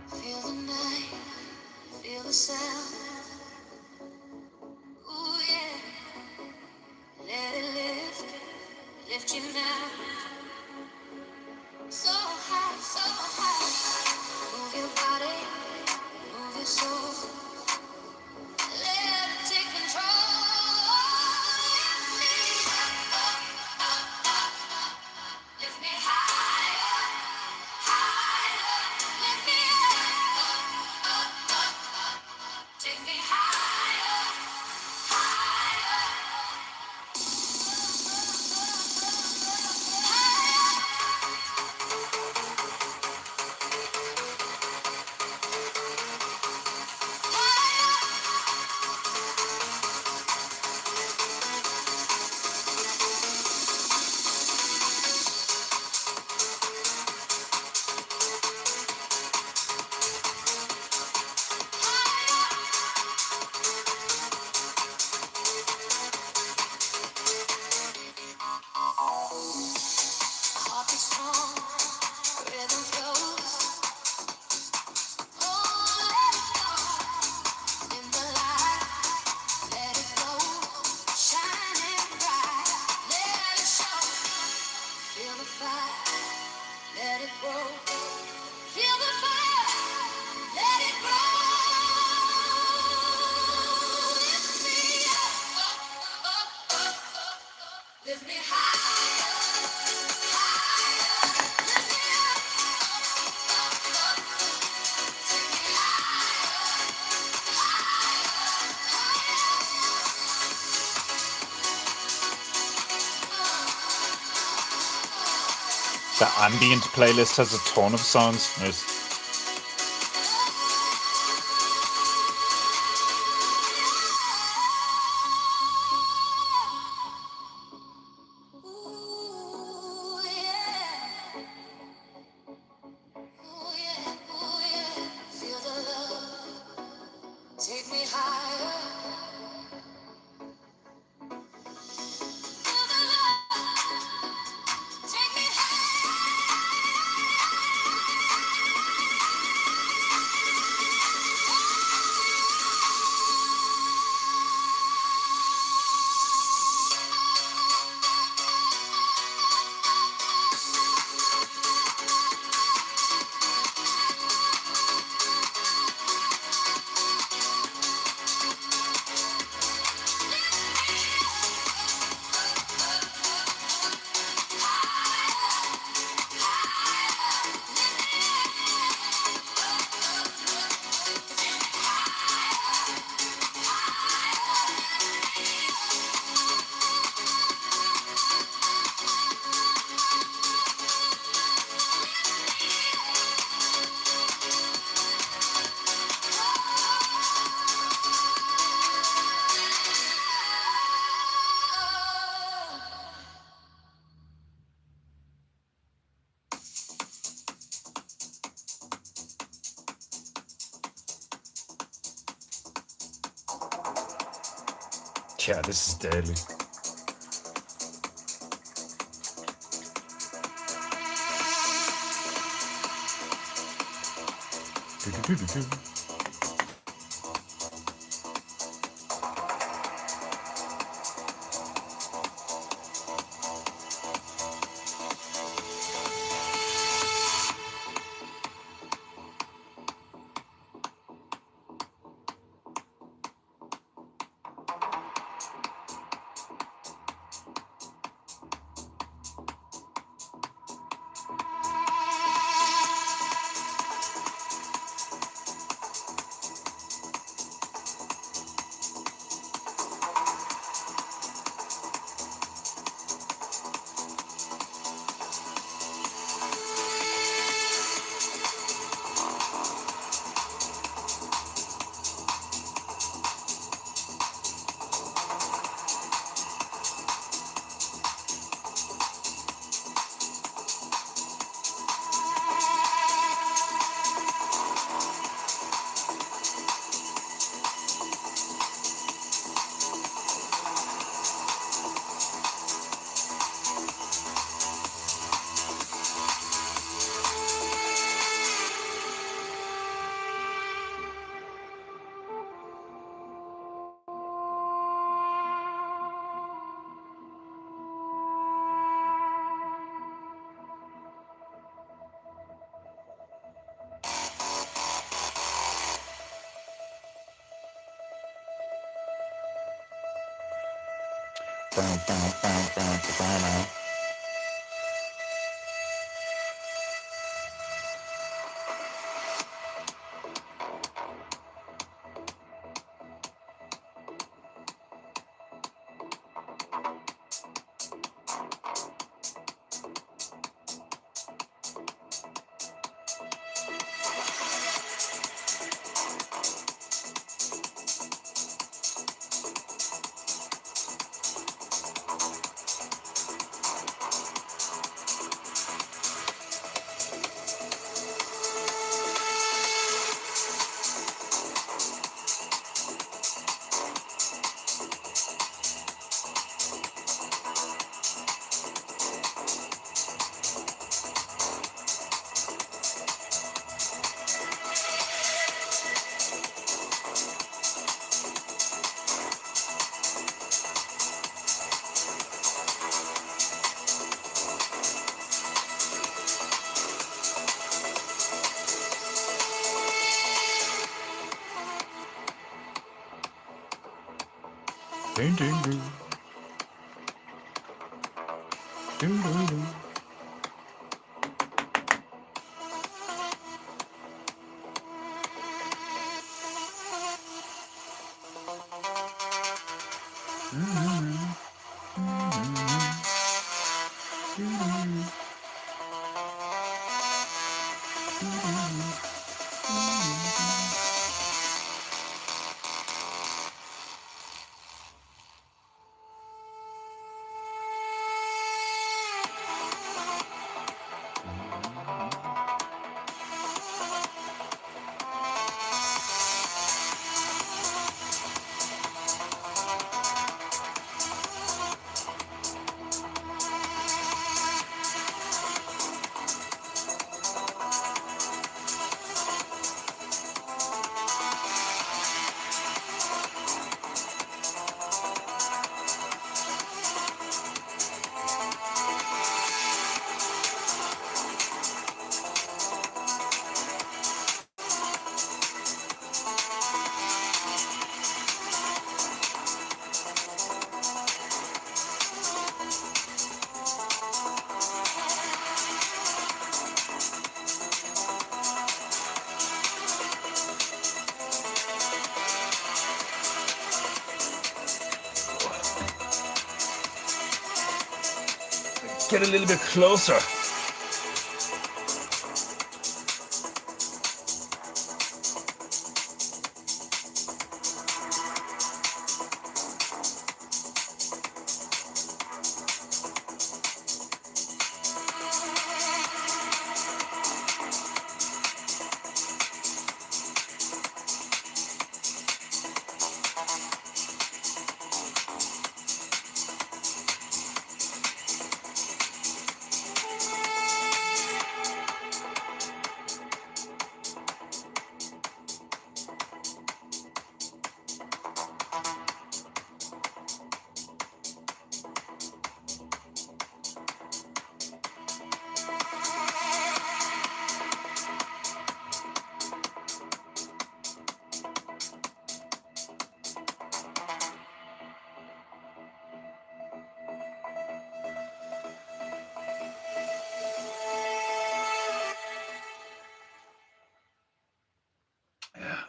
Feel the night, feel the sound. Ooh yeah, let it lift you now. So high, so high. Move your body, move your soul. Let it take control. Lift me higher, higher. Lift me up, take me higher, higher. Heart is strong, rhythm flows. Oh, let it go in the light. Let it go, shining bright. Let it show. Feel the fire. Let it grow. Feel the fire. Let it grow. Lift me up, up, up, up. Lift me higher, higher. Lift me up, take me higher, The ambient playlist has a ton of songs. There's ooh, yeah. Ooh, yeah, ooh, yeah. Feel the love. Take me higher. Feel the love. Take me yeah, this is deadly. Do-do-do-do-do. Get a little bit closer.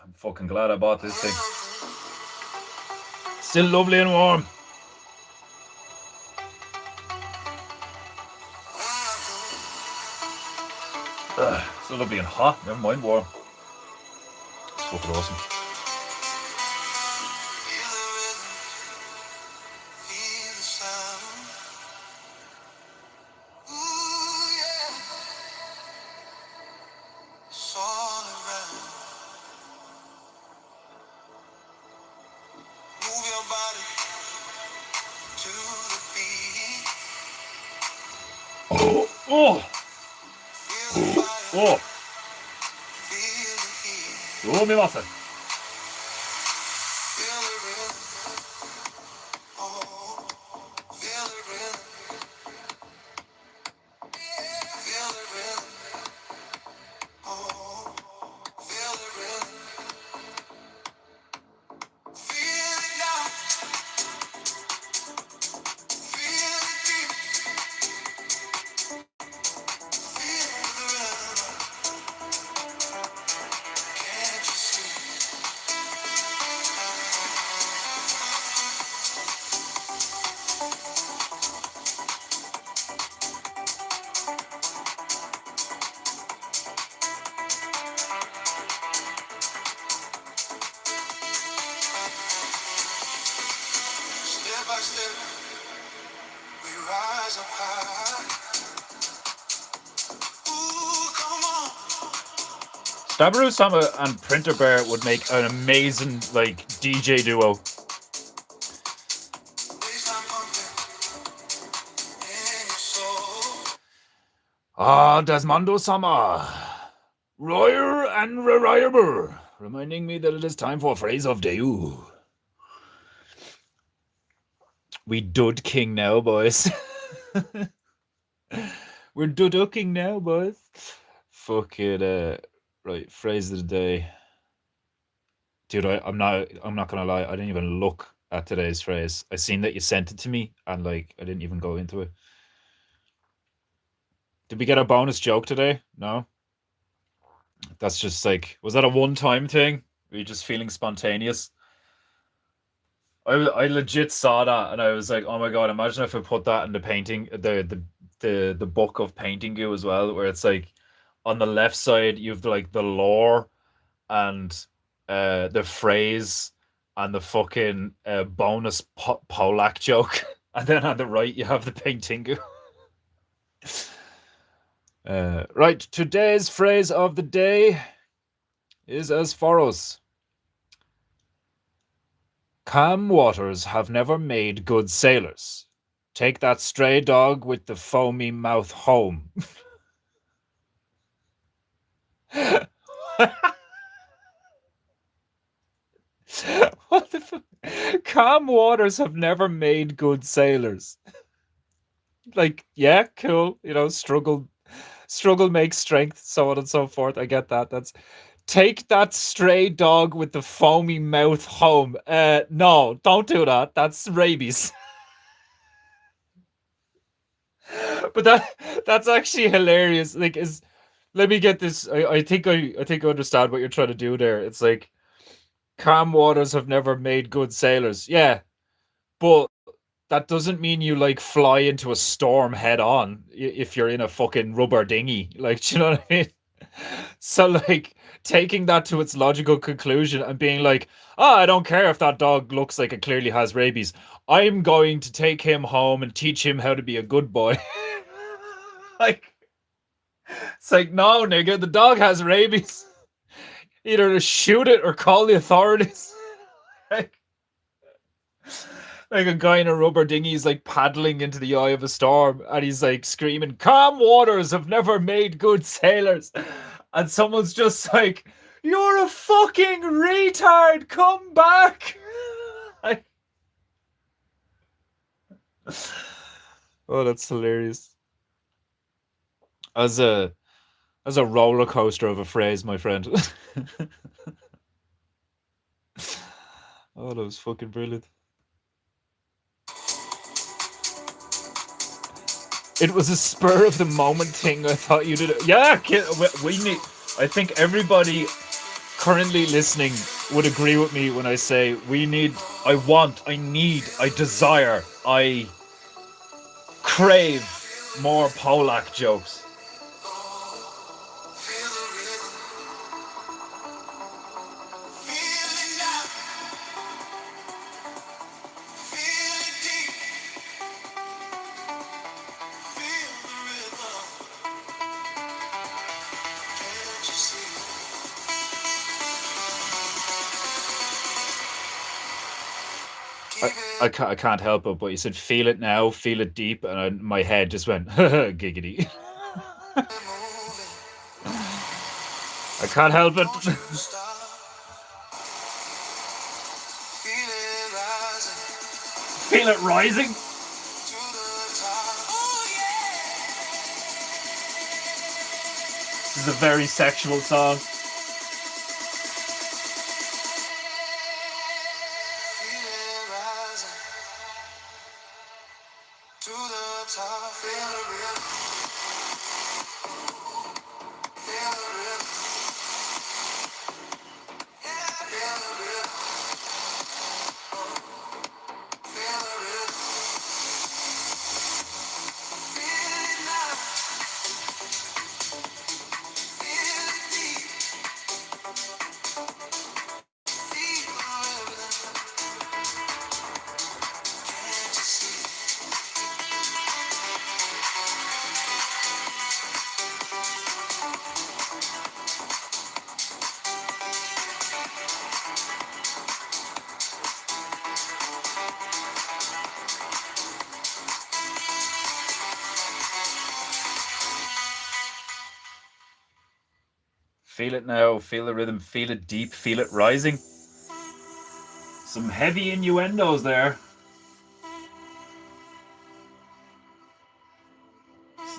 I'm fucking glad I bought this thing. Still lovely and warm. Still lovely and hot. Never mind warm. It's fucking awesome. Oh! Oh! Oh, mi massa. Dabaru Sama and Printer Bear would make an amazing like DJ duo. Ah, Desmondo Sama, Royer and Reliable, reminding me that it is time for Phrase of Day. We dud king now, boys. We're duducking now, boys. Fuck it. Right, phrase of the day. Dude, I'm not gonna lie, I didn't even look at today's phrase. I seen that you sent it to me and like I didn't even go into it. Did we get a bonus joke today? No? That's just like, was that a one-time thing? Were you just feeling spontaneous? I legit saw that and I was like, oh my god, imagine if I put that in the painting, the book of painting goo as well, where it's like on the left side you have like the lore and the phrase and the fucking bonus Polak joke, and then on the right you have the painting goo. Right, today's phrase of the day is as follows. Calm waters have never made good sailors. Take that stray dog with the foamy mouth home. What the fuck? Calm waters have never made good sailors. Like, yeah, cool. You know, struggle makes strength, so on and so forth. I get that. That's take that stray dog with the foamy mouth home. No, don't do that. That's rabies. But that's actually hilarious. Like, let me get this. I think I understand what you're trying to do there. It's like calm waters have never made good sailors. Yeah, but that doesn't mean you like fly into a storm head on if you're in a fucking rubber dinghy. Like, do you know what I mean? So like taking that to its logical conclusion and being like, oh, I don't care if that dog looks like it clearly has rabies. I'm going to take him home and teach him how to be a good boy. Like, it's like, no, nigga, the dog has rabies. Either to shoot it or call the authorities. like, like a guy in a rubber dinghy is like paddling into the eye of a storm and he's like screaming, calm waters have never made good sailors. And someone's just like, you're a fucking retard, come back. Like, oh, that's hilarious. As a roller coaster of a phrase, my friend. Oh, that was fucking brilliant. It was a spur of the moment thing. I thought you did it. Yeah, we need. I think everybody currently listening would agree with me when I say we need. I want. I need. I desire. I crave more Polak jokes. I can't help it, but you said feel it now, feel it deep, and my head just went giggity. I can't help it. Feel it rising. This is a very sexual song. Feel it now, feel the rhythm, feel it deep, feel it rising. Some heavy innuendos there.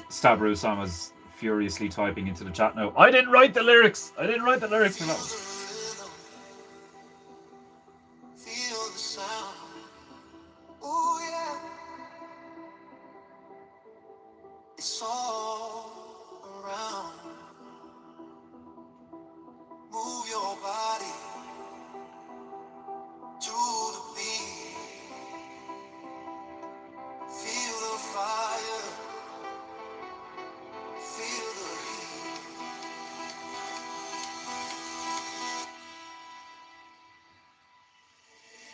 Stabru Sama's furiously typing into the chat now. I didn't write the lyrics. I didn't write the lyrics for that one. Feel the sound. Ooh, yeah. It's all around. Move your body to the beat. Feel the fire. Feel the heat.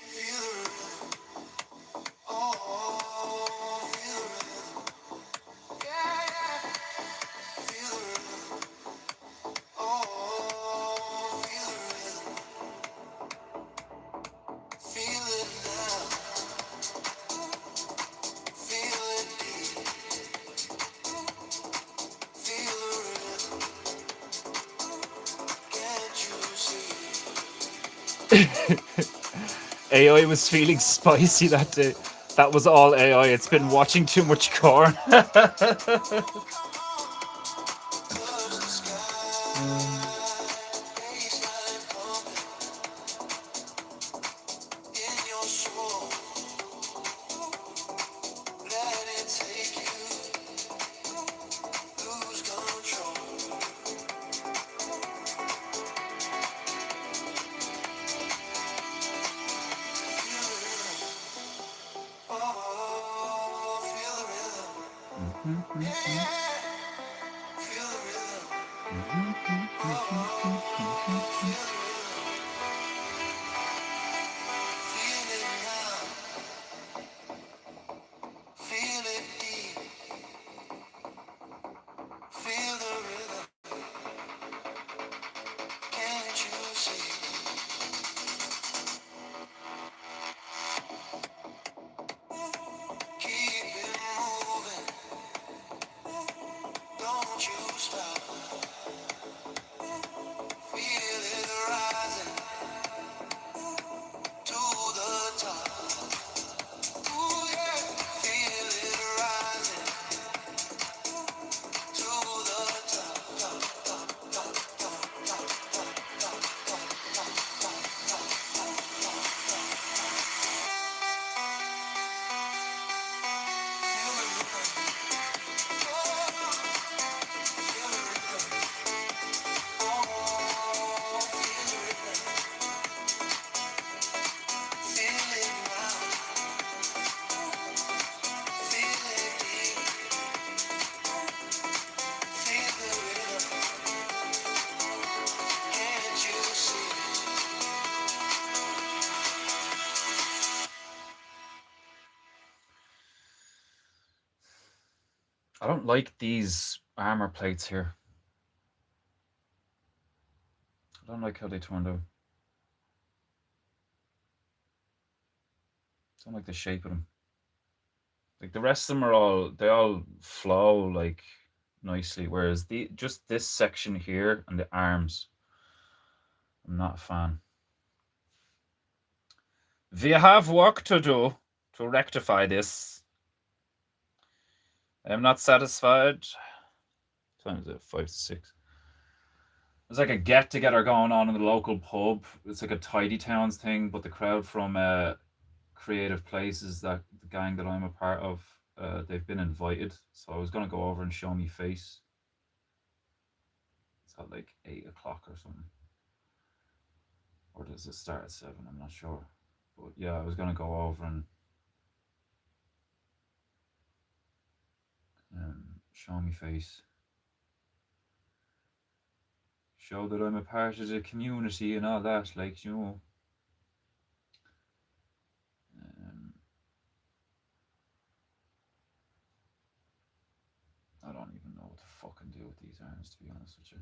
Feel the rhythm. Oh, feel the rhythm. Yeah, yeah. Feel the rhythm. Oh, feel the rhythm. Feel it now. Feel it deep. Feel the rhythm. Can't you see? AI was feeling spicy that day. That was all AI. It's been watching too much corn. I don't like these armor plates here. I don't like how they turned out. I don't like the shape of them. Like the rest of them are they all flow like nicely, whereas just this section here and the arms, I'm not a fan. We have work to do to rectify this. I am not satisfied. What time is it? 5 to 6. There's like a get together going on in the local pub. It's like a Tidy Towns thing, but the crowd from Creative Places, that the gang that I'm a part of, they've been invited. So I was gonna go over and show me face. It's at like 8 o'clock or something. Or does it start at 7? I'm not sure. But yeah, I was gonna go over and show me face. Show that I'm a part of the community and all that, like, you know. I don't even know what to fucking do with these arms, to be honest with you.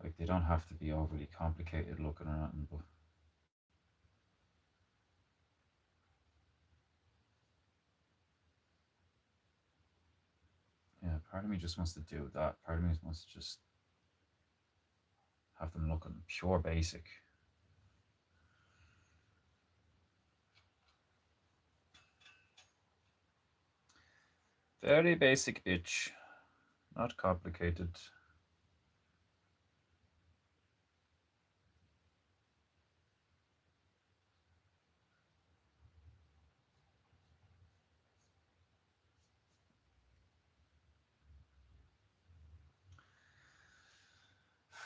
Like, they don't have to be overly complicated looking or anything, but Part of me just wants to do that. Part of me wants to just have them looking pure basic. Very basic itch. Not complicated.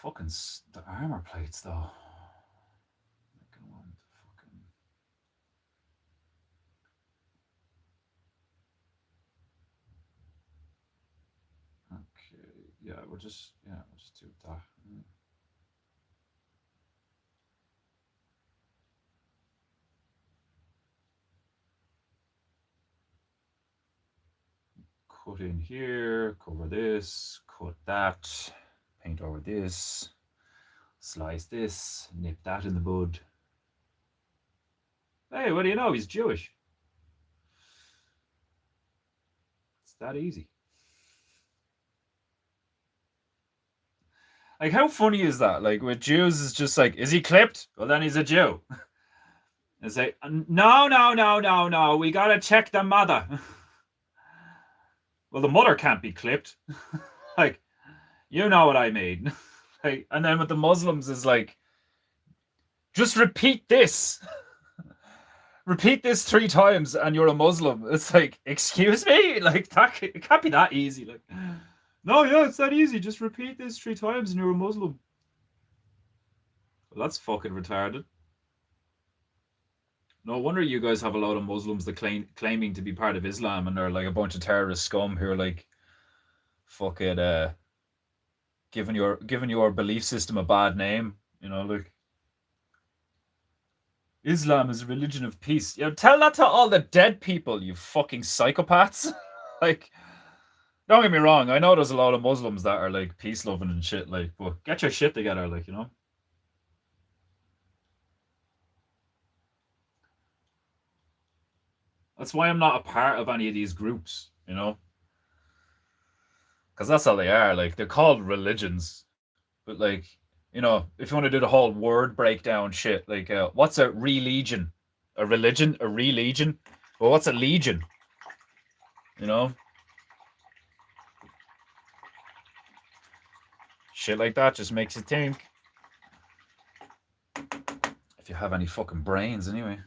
Fucking the armor plates though. Okay, yeah, we'll just do that. Cut in here, cover this, cut that, paint over this, slice this, nip that in the bud. Hey, what do you know? He's Jewish. It's that easy. Like, how funny is that? Like, with Jews, it's just like, is he clipped? Well, then he's a Jew. It's like, no, we gotta check the mother. Well, the mother can't be clipped. Like, you know what I mean. Like, and then with the Muslims is like, just repeat this. Repeat this 3 times and you're a Muslim. It's like, excuse me? Like, that it can't be that easy. Like, no, yeah, it's that easy. Just repeat this 3 times and you're a Muslim. Well, that's fucking retarded. No wonder you guys have a lot of Muslims that claiming to be part of Islam, and they're like a bunch of terrorist scum who are like fucking giving your belief system a bad name. You know, like, Islam is a religion of peace. You know, tell that to all the dead people, you fucking psychopaths. Like, don't get me wrong, I know there's a lot of Muslims that are like peace loving and shit, like, but get your shit together, like, you know. That's why I'm not a part of any of these groups, you know? Because that's all they are. Like, they're called religions. But, like, you know, if you want to do the whole word breakdown shit, like, what's a religion? A religion? A religion? Well, what's a legion? You know? Shit like that just makes you think. If you have any fucking brains, anyway.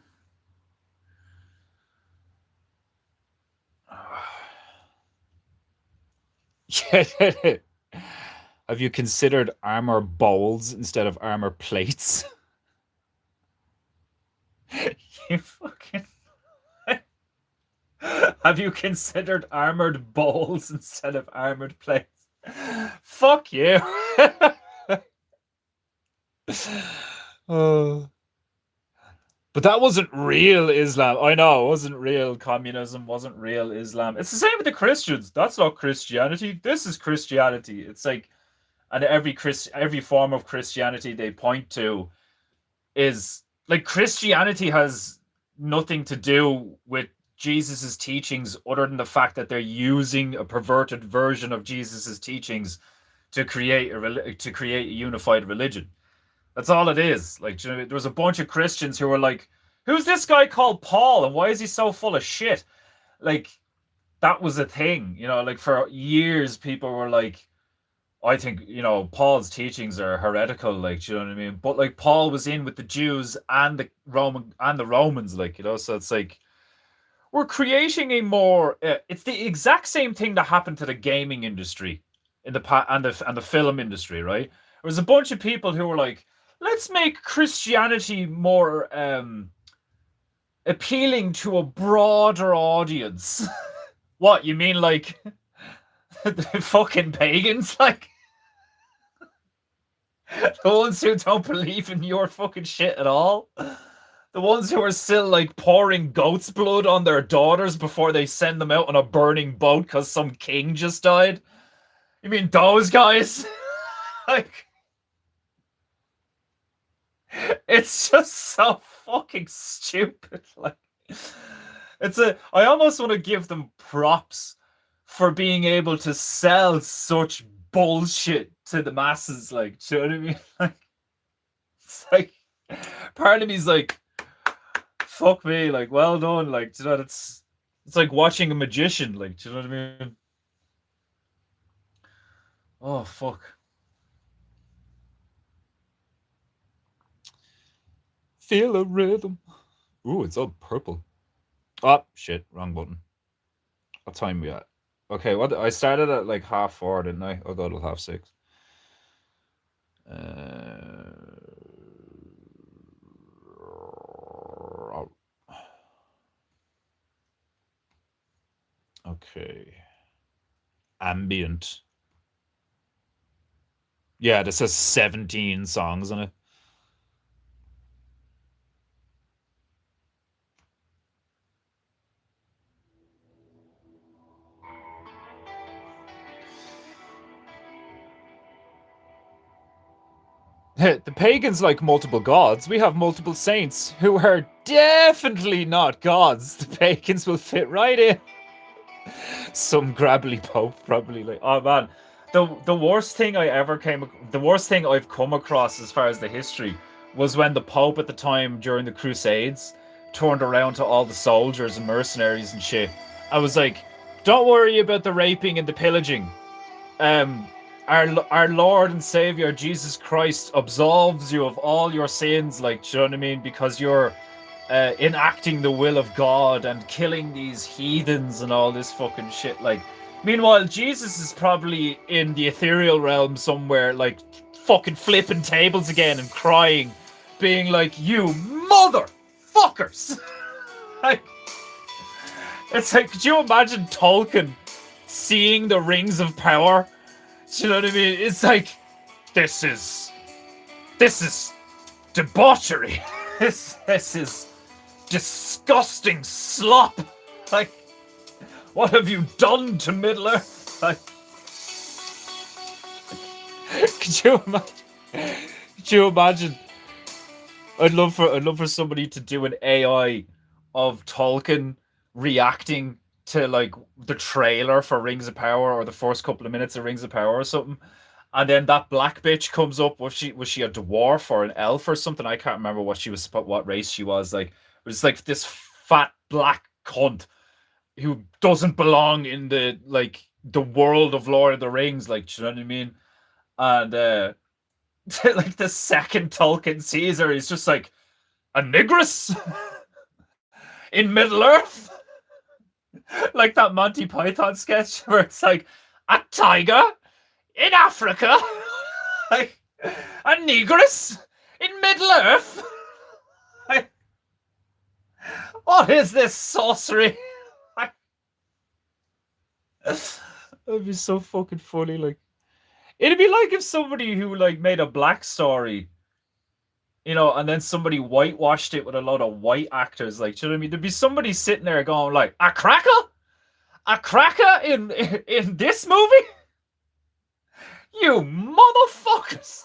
Have you considered armor bowls instead of armor plates? You fucking. Have you considered armored bowls instead of armored plates? Fuck you. Oh. But that wasn't real Islam. I know, it wasn't real communism, wasn't real Islam. It's the same with the Christians. That's not Christianity. This is Christianity. It's like, and every form of Christianity they point to is like, Christianity has nothing to do with Jesus's teachings other than the fact that they're using a perverted version of Jesus's teachings to create a unified religion. That's all it is. Like, you know, there was a bunch of Christians who were like, who's this guy called Paul and why is he so full of shit? Like, that was a thing, you know, like, for years people were like, I think, you know, Paul's teachings are heretical, like, do you know what I mean? But like, Paul was in with the Jews and the Romans, like, you know, so it's like, we're creating a more it's the exact same thing that happened to the gaming industry in and the film industry, right? There was a bunch of people who were like, let's make Christianity more appealing to a broader audience. What, you mean like the fucking pagans? Like, the ones who don't believe in your fucking shit at all? The ones who are still like pouring goat's blood on their daughters before they send them out on a burning boat because some king just died? You mean those guys? Like, it's just so fucking stupid. Like, I almost want to give them props for being able to sell such bullshit to the masses. Like, do you know what I mean? Like, it's like part of me's like, fuck me, like, well done. Like, do you know, it's like watching a magician. Like, do you know what I mean? Oh fuck. Feel a rhythm. Ooh, it's all purple. Oh shit, wrong button. What time we at? Okay, what I started at like 4:30, didn't I? I thought it was 6:30. Okay. Ambient. Yeah, this has 17 songs on it. The pagans like multiple gods. We have multiple saints who are definitely not gods. The pagans will fit right in. Some grabbly pope, probably. Like, oh man, the worst thing the worst thing I've come across as far as the history was when the pope at the time during the Crusades turned around to all the soldiers and mercenaries and shit. I was like, don't worry about the raping and the pillaging. um our Lord and Savior Jesus Christ absolves you of all your sins, like, do you know what I mean? Because you're enacting the will of God and killing these heathens and all this fucking shit. Like, meanwhile, Jesus is probably in the ethereal realm somewhere, like fucking flipping tables again and crying, being like, "You motherfuckers!" Like, it's like, could you imagine Tolkien seeing the Rings of Power? Do you know what I mean? It's like, this is debauchery. This is disgusting slop. Like, what have you done to Middle Earth? Like, could you imagine? Could you imagine? I'd love for somebody to do an AI of Tolkien reacting to like the trailer for Rings of Power or the first couple of minutes of Rings of Power or something. And then that black bitch comes up. Was she a dwarf or an elf or something? I can't remember what she was, what race she was. Like, it was like this fat black cunt who doesn't belong in the world of Lord of the Rings. Like, do you know what I mean? And like the second Tolkien sees her, he's just like, a negress in Middle Earth, like that Monty Python sketch where it's like, a tiger in Africa, like a negress in Middle Earth. Like, what is this sorcery? That'd be so fucking funny. Like, it'd be like if somebody who like made a black story, and then somebody whitewashed it with a lot of white actors. Like, do you know what I mean? There'd be somebody sitting there going like, a cracker in this movie? You motherfuckers!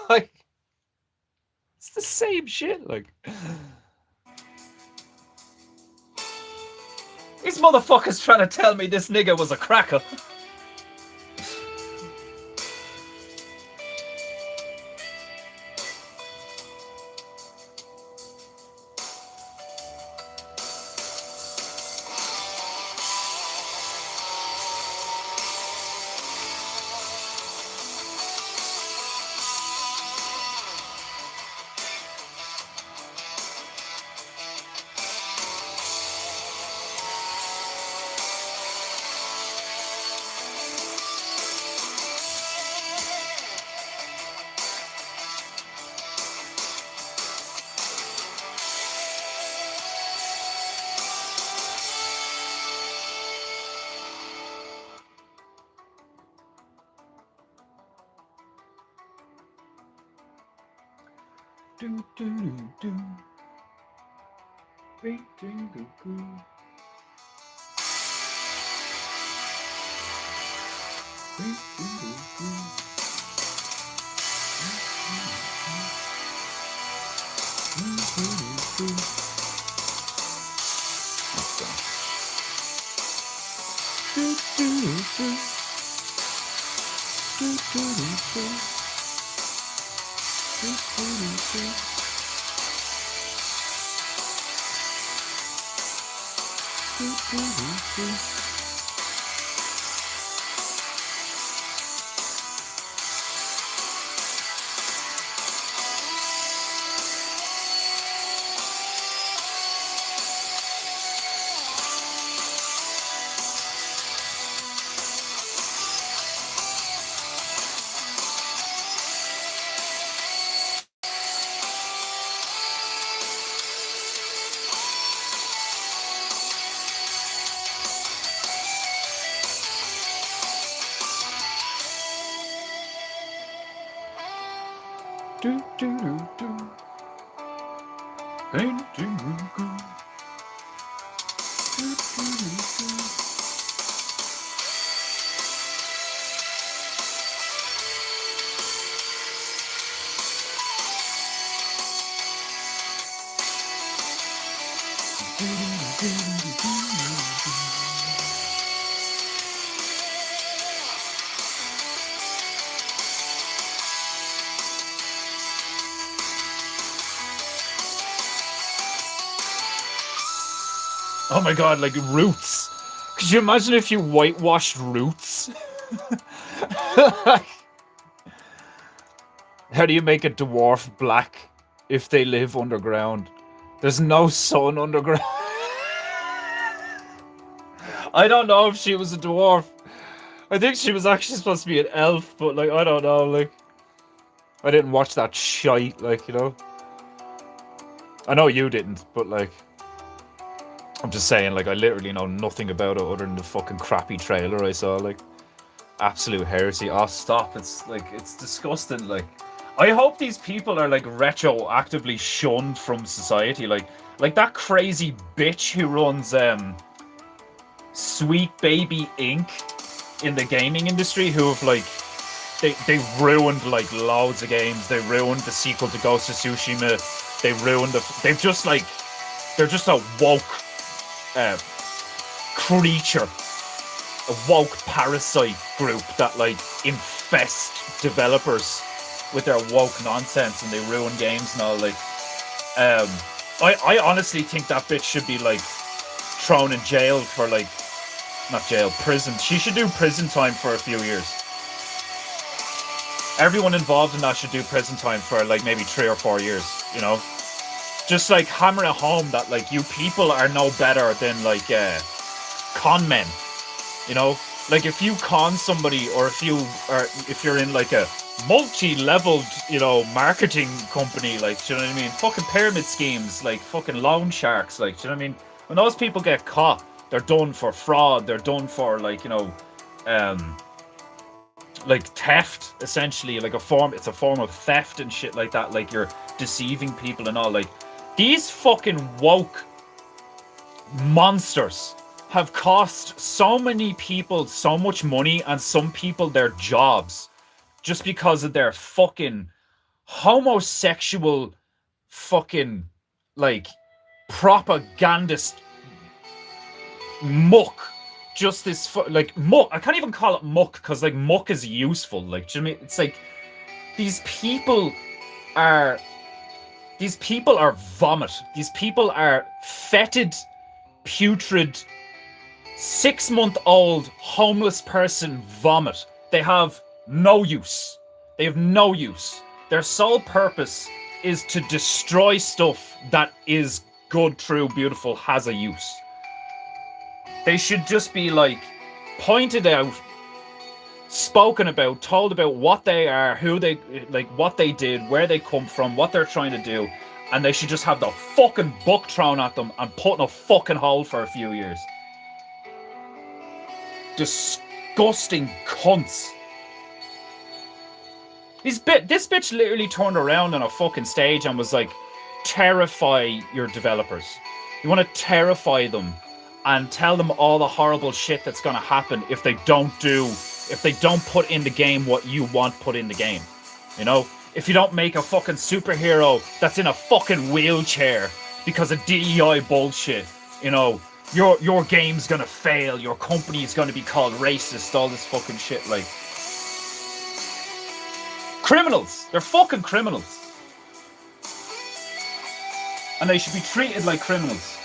Like, it's the same shit. Like, these motherfuckers trying to tell me this nigga was a cracker. Do do do. Bing ding goo goo. Bing ding goo goo. Oh my god, like Roots. Could you imagine if you whitewashed Roots? How do you make a dwarf black if they live underground? There's no sun underground. I don't know if she was a dwarf. I think she was actually supposed to be an elf, but like, I don't know, like, I didn't watch that shite, like, you know. I know you didn't, but like, I'm just saying, like, I literally know nothing about it other than the fucking crappy trailer I saw, like, absolute heresy. Oh, stop, it's like, it's disgusting, like, I hope these people are like retroactively shunned from society, like that crazy bitch who runs Sweet Baby Inc. in the gaming industry, who have like they ruined like loads of games. They ruined the sequel to Ghost of Tsushima. They ruined they've just like, they're just a woke creature, a woke parasite group that like infest developers with their woke nonsense, and they ruin games and all. Like, I honestly think that bitch should be like thrown in jail for like, not jail, prison. She should do prison time for a few years. Everyone involved in that should do prison time for like maybe 3 or 4 years, you know? Just like hammer it home that like, you people are no better than like con men, you know? Like, if you con somebody, or if you're in like a multi-leveled, you know, marketing company, like, do you know what I mean? Fucking pyramid schemes, like fucking loan sharks, like, do you know what I mean? When those people get caught, they're done for fraud, they're done for like, you know, like theft, essentially, like it's a form of theft and shit like that, like you're deceiving people and all. Like, these fucking woke monsters have cost so many people so much money, and some people their jobs, just because of their fucking homosexual fucking like propagandist muck. Just this like muck. I can't even call it muck, because like muck is useful. Like, do you know what I mean? It's like these people are vomit. These people are fetid, putrid, 6-month-old homeless person vomit. They have no use. They have no use. Their sole purpose is to destroy stuff that is good, true, beautiful, has a use. They should just be like pointed out, spoken about, told about what they are, who they like, what they did, where they come from, what they're trying to do, and they should just have the fucking book thrown at them and put in a fucking hole for a few years. Disgusting cunts. This bitch literally turned around on a fucking stage and was like, terrify your developers. You want to terrify them and tell them all the horrible shit that's going to happen if they don't put in the game what you want put in the game. You know? If you don't make a fucking superhero that's in a fucking wheelchair because of DEI bullshit, you know, your game's gonna fail, your company's gonna be called racist, all this fucking shit. Like, criminals. They're fucking criminals. And they should be treated like criminals.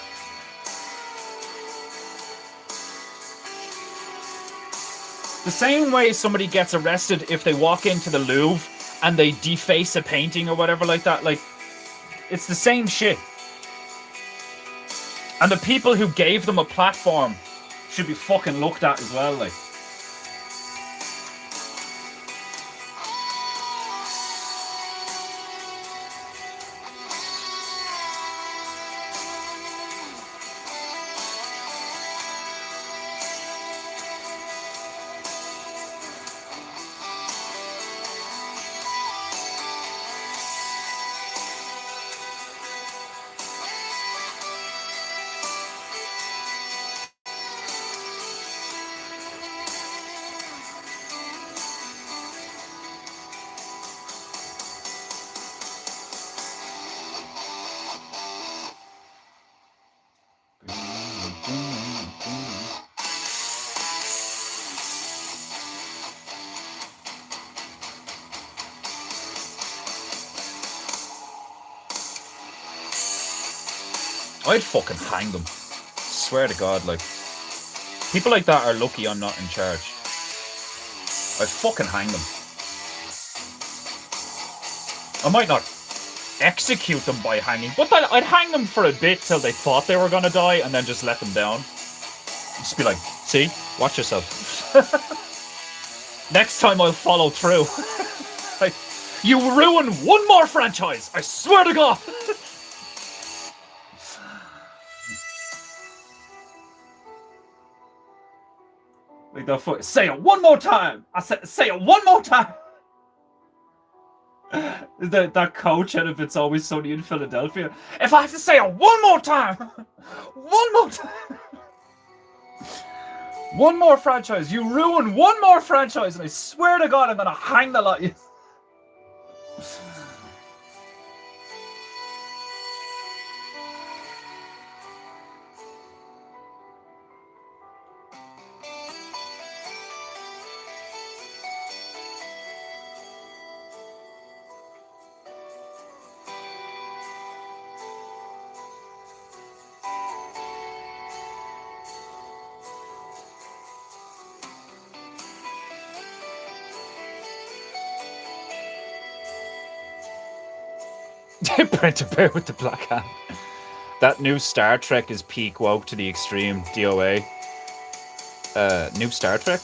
The same way somebody gets arrested if they walk into the Louvre and they deface a painting or whatever like that. Like, it's the same shit. And the people who gave them a platform should be fucking looked at as well, like. I'd fucking hang them. Swear to God, like, people like that are lucky I'm not in charge. I'd fucking hang them. I might not execute them by hanging, but I'd hang them for a bit till they thought they were gonna die and then just let them down. Just be like, see? Watch yourself. Next time I'll follow through. Like, you ruin one more franchise! I swear to God! Like, the fuck, say it one more time! I said, say it one more time! That coach out of It's Always Sunny in Philadelphia. If I have to say it one more time! One more time! One more franchise! You ruin one more franchise, and I swear to God I'm gonna hang the lot of you. Brent Bear with the black hand. That new Star Trek is peak woke to the extreme. DOA. New Star Trek?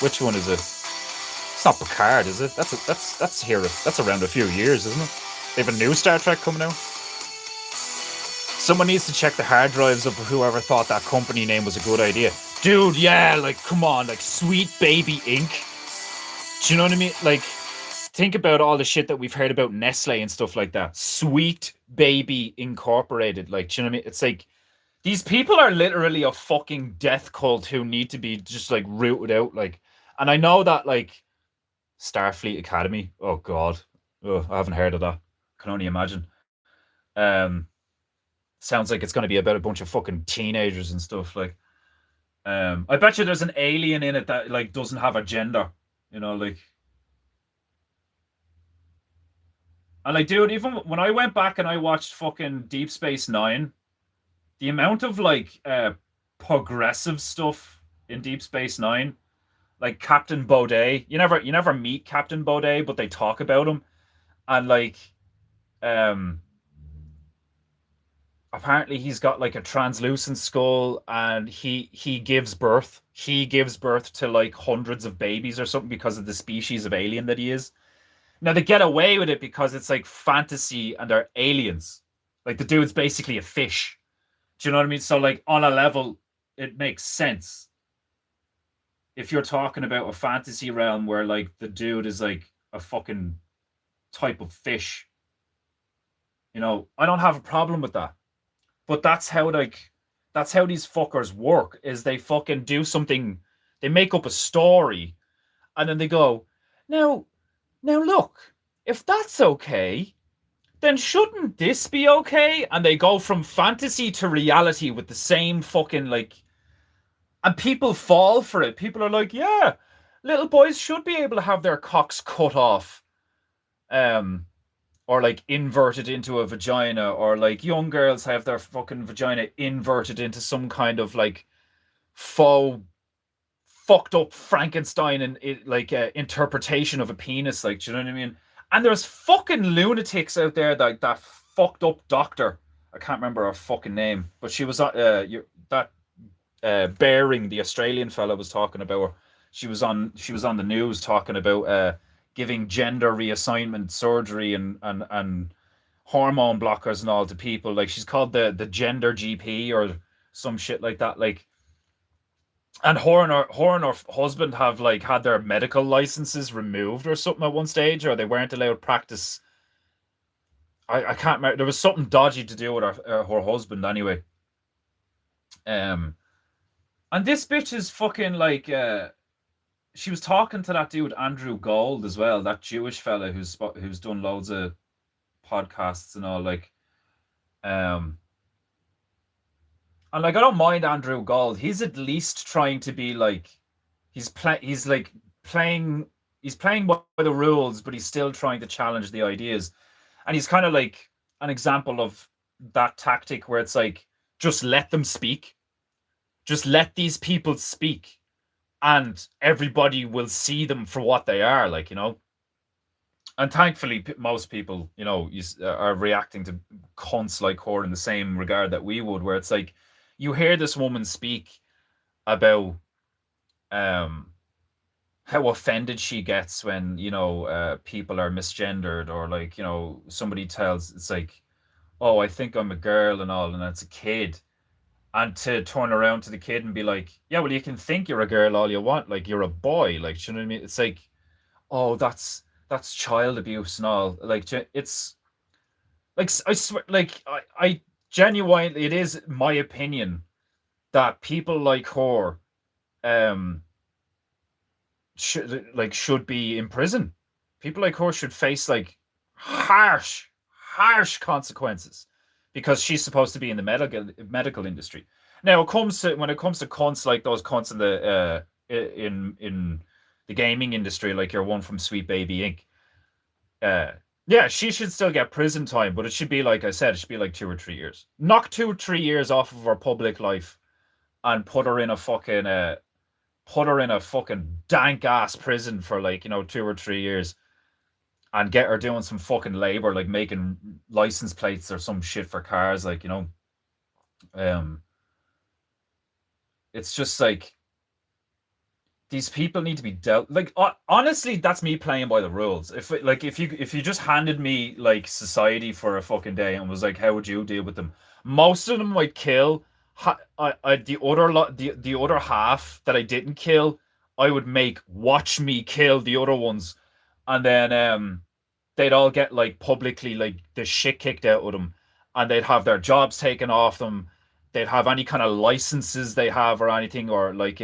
Which one is it? It's not Picard, is it? That's here. That's around a few years, isn't it? They have a new Star Trek coming out. Someone needs to check the hard drives of whoever thought that company name was a good idea. Dude, yeah, like, come on, like, Sweet Baby Inc. Do you know what I mean? Like, think about all the shit that we've heard about Nestle and stuff like that. Sweet Baby Incorporated. Like, do you know what I mean? It's like, these people are literally a fucking death cult who need to be just, like, rooted out. Like, and I know that, like, Starfleet Academy. Oh, God. Oh, I haven't heard of that. Can only imagine. Sounds like it's going to be about a bunch of fucking teenagers and stuff. Like, I bet you there's an alien in it that, like, doesn't have a gender. You know, like... And, like, dude, even when I went back and I watched fucking Deep Space Nine, the amount of, like, progressive stuff in Deep Space Nine, like Captain Baudet, you never meet Captain Baudet, but they talk about him, and, like, apparently he's got, like, a translucent skull, and he gives birth. He gives birth to, like, hundreds of babies or something because of the species of alien that he is. Now, they get away with it because it's, like, fantasy and they're aliens. Like, the dude's basically a fish. Do you know what I mean? So, like, on a level, it makes sense. If you're talking about a fantasy realm where, like, the dude is, like, a fucking type of fish, you know, I don't have a problem with that. But that's how these fuckers work, is they fucking do something, they make up a story, and then they go, now look, if that's okay, then shouldn't this be okay? And they go from fantasy to reality with the same fucking like, and people fall for it. People are like, yeah, little boys should be able to have their cocks cut off, um, or like inverted into a vagina, or like young girls have their fucking vagina inverted into some kind of like faux fucked up Frankenstein and like interpretation of a penis. Like, do you know what I mean? And there's fucking lunatics out there like that fucked up doctor. I can't remember her fucking name, but she was that Bearing, the Australian fella, was talking about her. She was on the news talking about giving gender reassignment surgery and hormone blockers and all to people. Like she's called the gender GP or some shit like that. Like, and her and her husband have like had their medical licenses removed or something at one stage, or they weren't allowed to practice. I can't remember. There was something dodgy to do with her husband anyway. Um, and this bitch is fucking like she was talking to that dude Andrew Gold as well, that Jewish fella who's done loads of podcasts and all. Like, um, and like I don't mind Andrew Gold. He's at least trying to be like he's like playing he's playing by the rules, but he's still trying to challenge the ideas. And he's kind of like an example of that tactic where it's like just let them speak, just let these people speak, and everybody will see them for what they are, like, you know. And thankfully, most people, you know, are reacting to cunts like her in the same regard that we would, where it's like you hear this woman speak about um how offended she gets when, you know, people are misgendered, or like, you know, somebody tells, it's like, oh, I think I'm a girl and all, and it's a kid. And to turn around to the kid and be like, yeah, well, you can think you're a girl all you want, like you're a boy, like, you know what I mean? It's like, oh, that's child abuse and all. Like, it's like, I swear, like, I genuinely, it is my opinion that people like her, um, should be in prison. People like her should face like harsh consequences because she's supposed to be in the medical industry. Now, when it comes to cunts like those cunts in the in the gaming industry, like your one from Sweet Baby Inc. Yeah, she should still get prison time, but it should be like I said, it should be like 2 or 3 years. Knock 2 or 3 years off of her public life and put her in a fucking dank ass prison for like, you know, 2 or 3 years, and get her doing some fucking labor, like making license plates or some shit for cars, like, you know. Um, it's just like these people need to be dealt. Like, honestly, that's me playing by the rules. If you just handed me like society for a fucking day and was like, how would you deal with them? Most of them might kill. The other half that I didn't kill, I would make watch me kill the other ones, and then they'd all get like publicly like the shit kicked out of them, and they'd have their jobs taken off them. They'd have any kind of licenses they have or anything, or like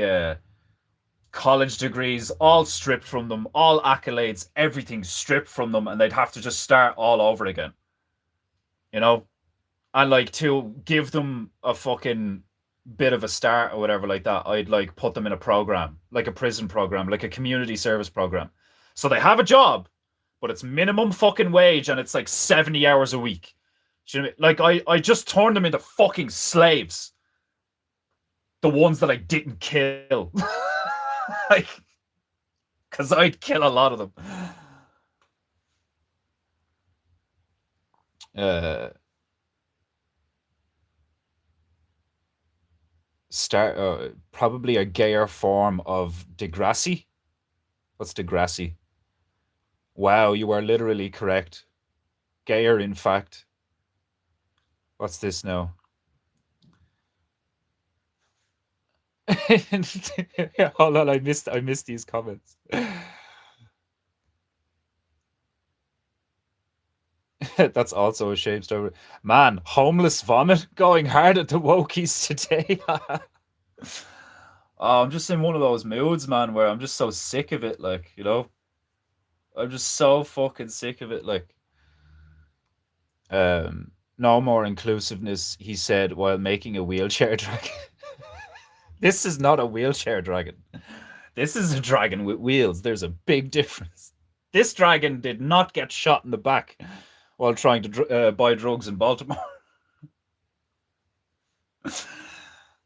college degrees all stripped from them, all accolades, everything stripped from them, and they'd have to just start all over again, you know. And like to give them a fucking bit of a start or whatever like that, I'd like put them in a program, like a prison program, like a community service program. So they have a job, but it's minimum fucking wage and it's like 70 hours a week. Do you know what I mean? Like I just turned them into fucking slaves. The ones that I didn't kill. Like, because I'd kill a lot of them. Uh, start Probably a gayer form of Degrassi. What's Degrassi? Wow, you are literally correct. Gayer, in fact. What's this now? Hold on, I missed these comments. That's also a shame story. Man, homeless vomit going hard at the wokies today. Oh, I'm just in one of those moods, man, where I'm just so sick of it, like, you know? I'm just so fucking sick of it, like. No more inclusiveness, he said while making a wheelchair dragon. This is not a wheelchair dragon. This is a dragon with wheels. There's a big difference. This dragon did not get shot in the back while trying to buy drugs in Baltimore.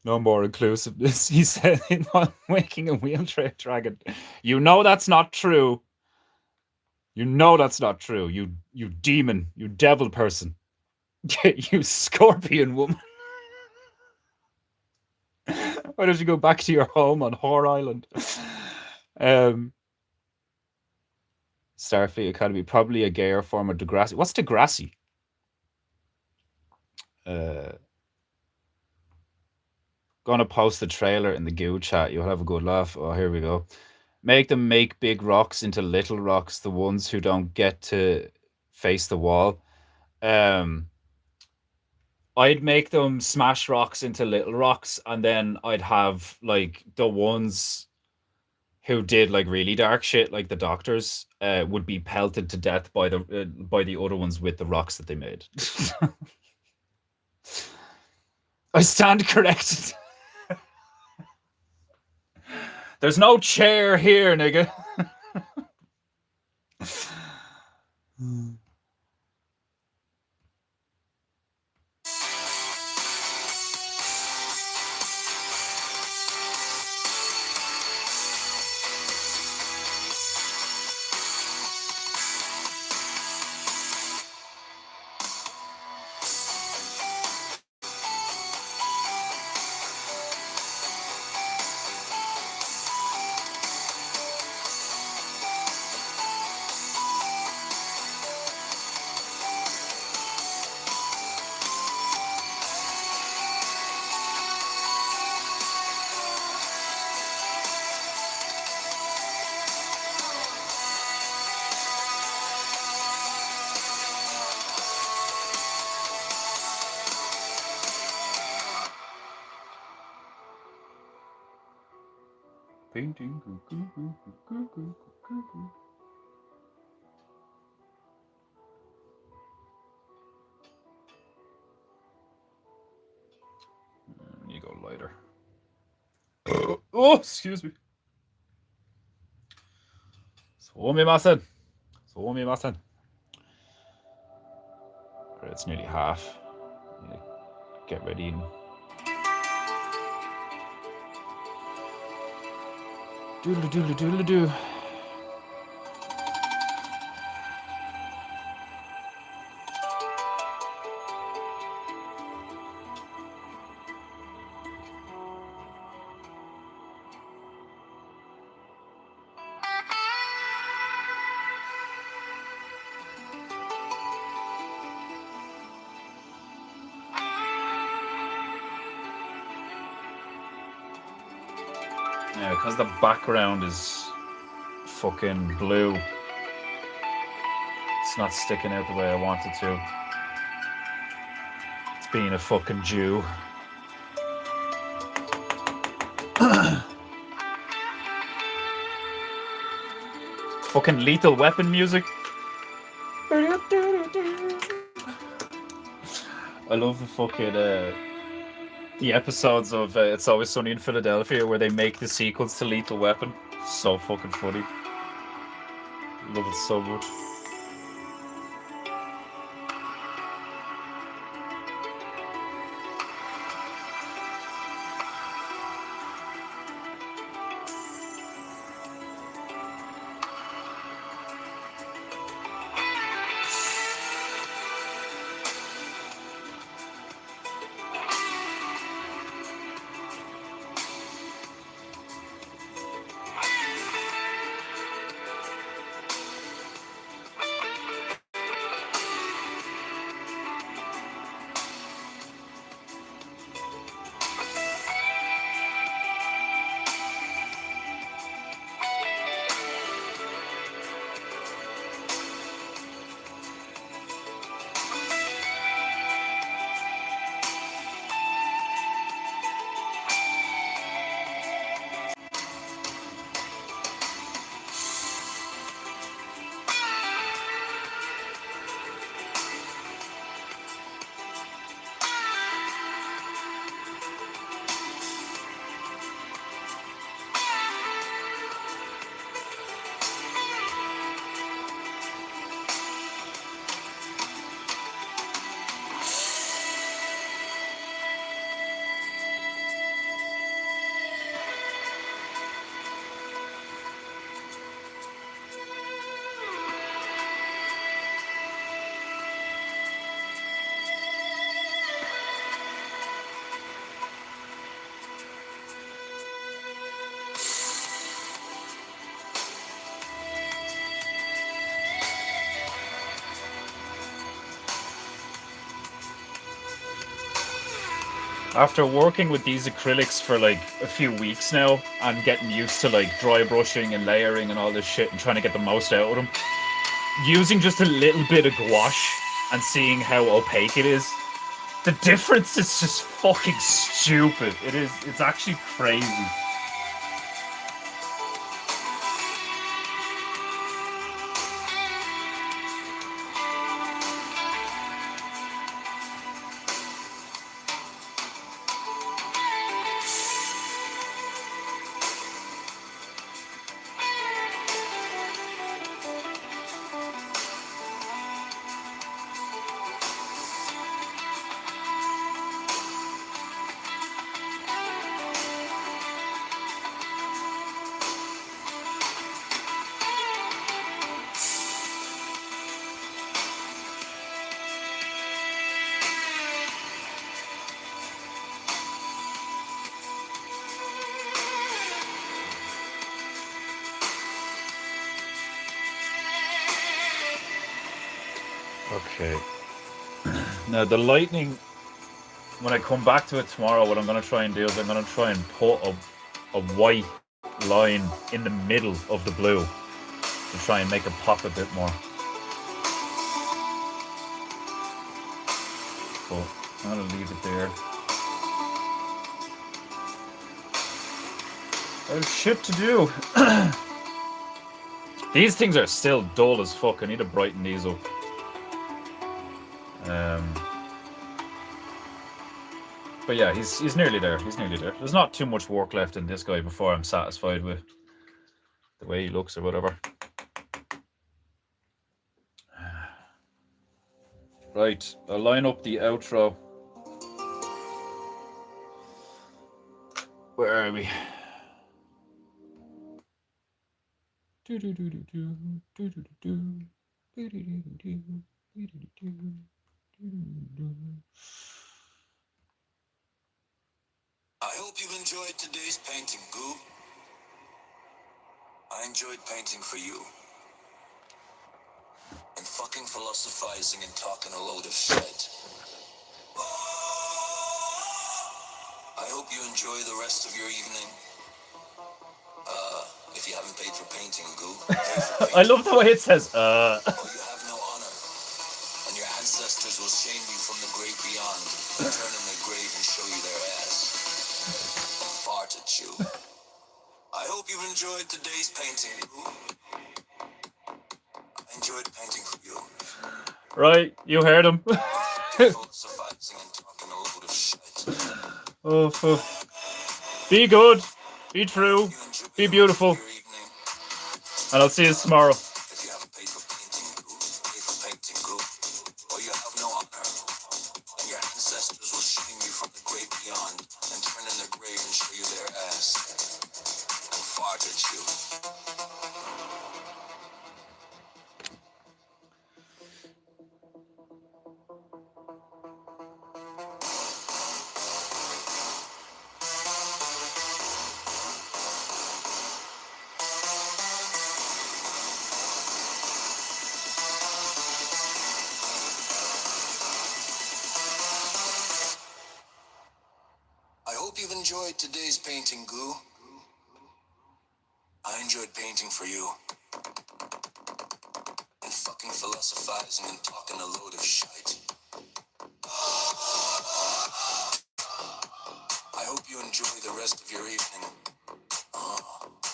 No more inclusiveness, he said while making a wheelchair dragon. You know that's not true. You know that's not true. You demon, you devil person. You scorpion woman. Why don't you go back to your home on Whore Island? Starfleet Academy, probably a gayer form of Degrassi. What's Degrassi? Gonna post the trailer in the goo chat. You'll have a good laugh. Oh, here we go. Make them make big rocks into little rocks, the ones who don't get to face the wall. I'd make them smash rocks into little rocks, and then I'd have like the ones who did like really dark shit, like the doctors, would be pelted to death by the other ones with the rocks that they made. I stand corrected. There's no chair here, nigga. Painting. You go lighter. Oh, excuse me. Sumimasen. Sumimasen. It's nearly half. Get ready and doodle doodle doodle doo. Yeah, because the background is fucking blue. It's not sticking out the way I want it to. It's being a fucking Jew. Fucking Lethal Weapon music. I love the fucking the episodes of It's Always Sunny in Philadelphia where they make the sequels to Lethal Weapon. So fucking funny. Love it so much. After working with these acrylics for like a few weeks now and getting used to like dry brushing and layering and all this shit and trying to get the most out of them, using just a little bit of gouache and seeing how opaque it is, the difference is just fucking stupid. It's actually crazy. Okay. Now the lightning, when I come back to it tomorrow, what I'm going to try and do is I'm going to try and put a white line in the middle of the blue to try and make it pop a bit more. But I'm going to leave it there. There's shit to do. These things are still dull as fuck. I need to brighten these up. But yeah, he's nearly there. He's nearly there. There's not too much work left in this guy before I'm satisfied with the way he looks or whatever. Right, I'll line up the outro. Where are we? I hope you've enjoyed today's painting, Goo. I enjoyed painting for you. And fucking philosophizing and talking a load of shit. I hope you enjoy the rest of your evening. If you haven't paid for painting, Goo, pay for painting. I love the way it says, Or you have no honor, and your ancestors will shame you from the great beyond, and turn in their grave and show you their ass, and fart at you. I hope you've enjoyed today's painting, Goo. I enjoyed painting for you. Right, you heard him. Philosophizing and talking a load of shit. Oh, fuck. Be good, be true, be beautiful, and I'll see you tomorrow. If you haven't paid for painting, Goo, pay for painting, Goo. Or you have no honor, and your ancestors will shame you from the great beyond, and turn in their grave and show you their ass, and fart at you. I hope you've enjoyed today's painting, Goo. I enjoyed painting for you. And fucking philosophizing and talking a load of shite. I hope you enjoy the rest of your evening.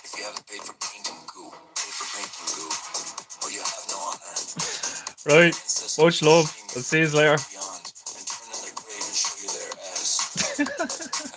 If you haven't paid for painting, Goo, pay for painting, Goo. Or you have no honor. Right, much love. I'll see you later. Beyond, and turn in their grave and show you their ass.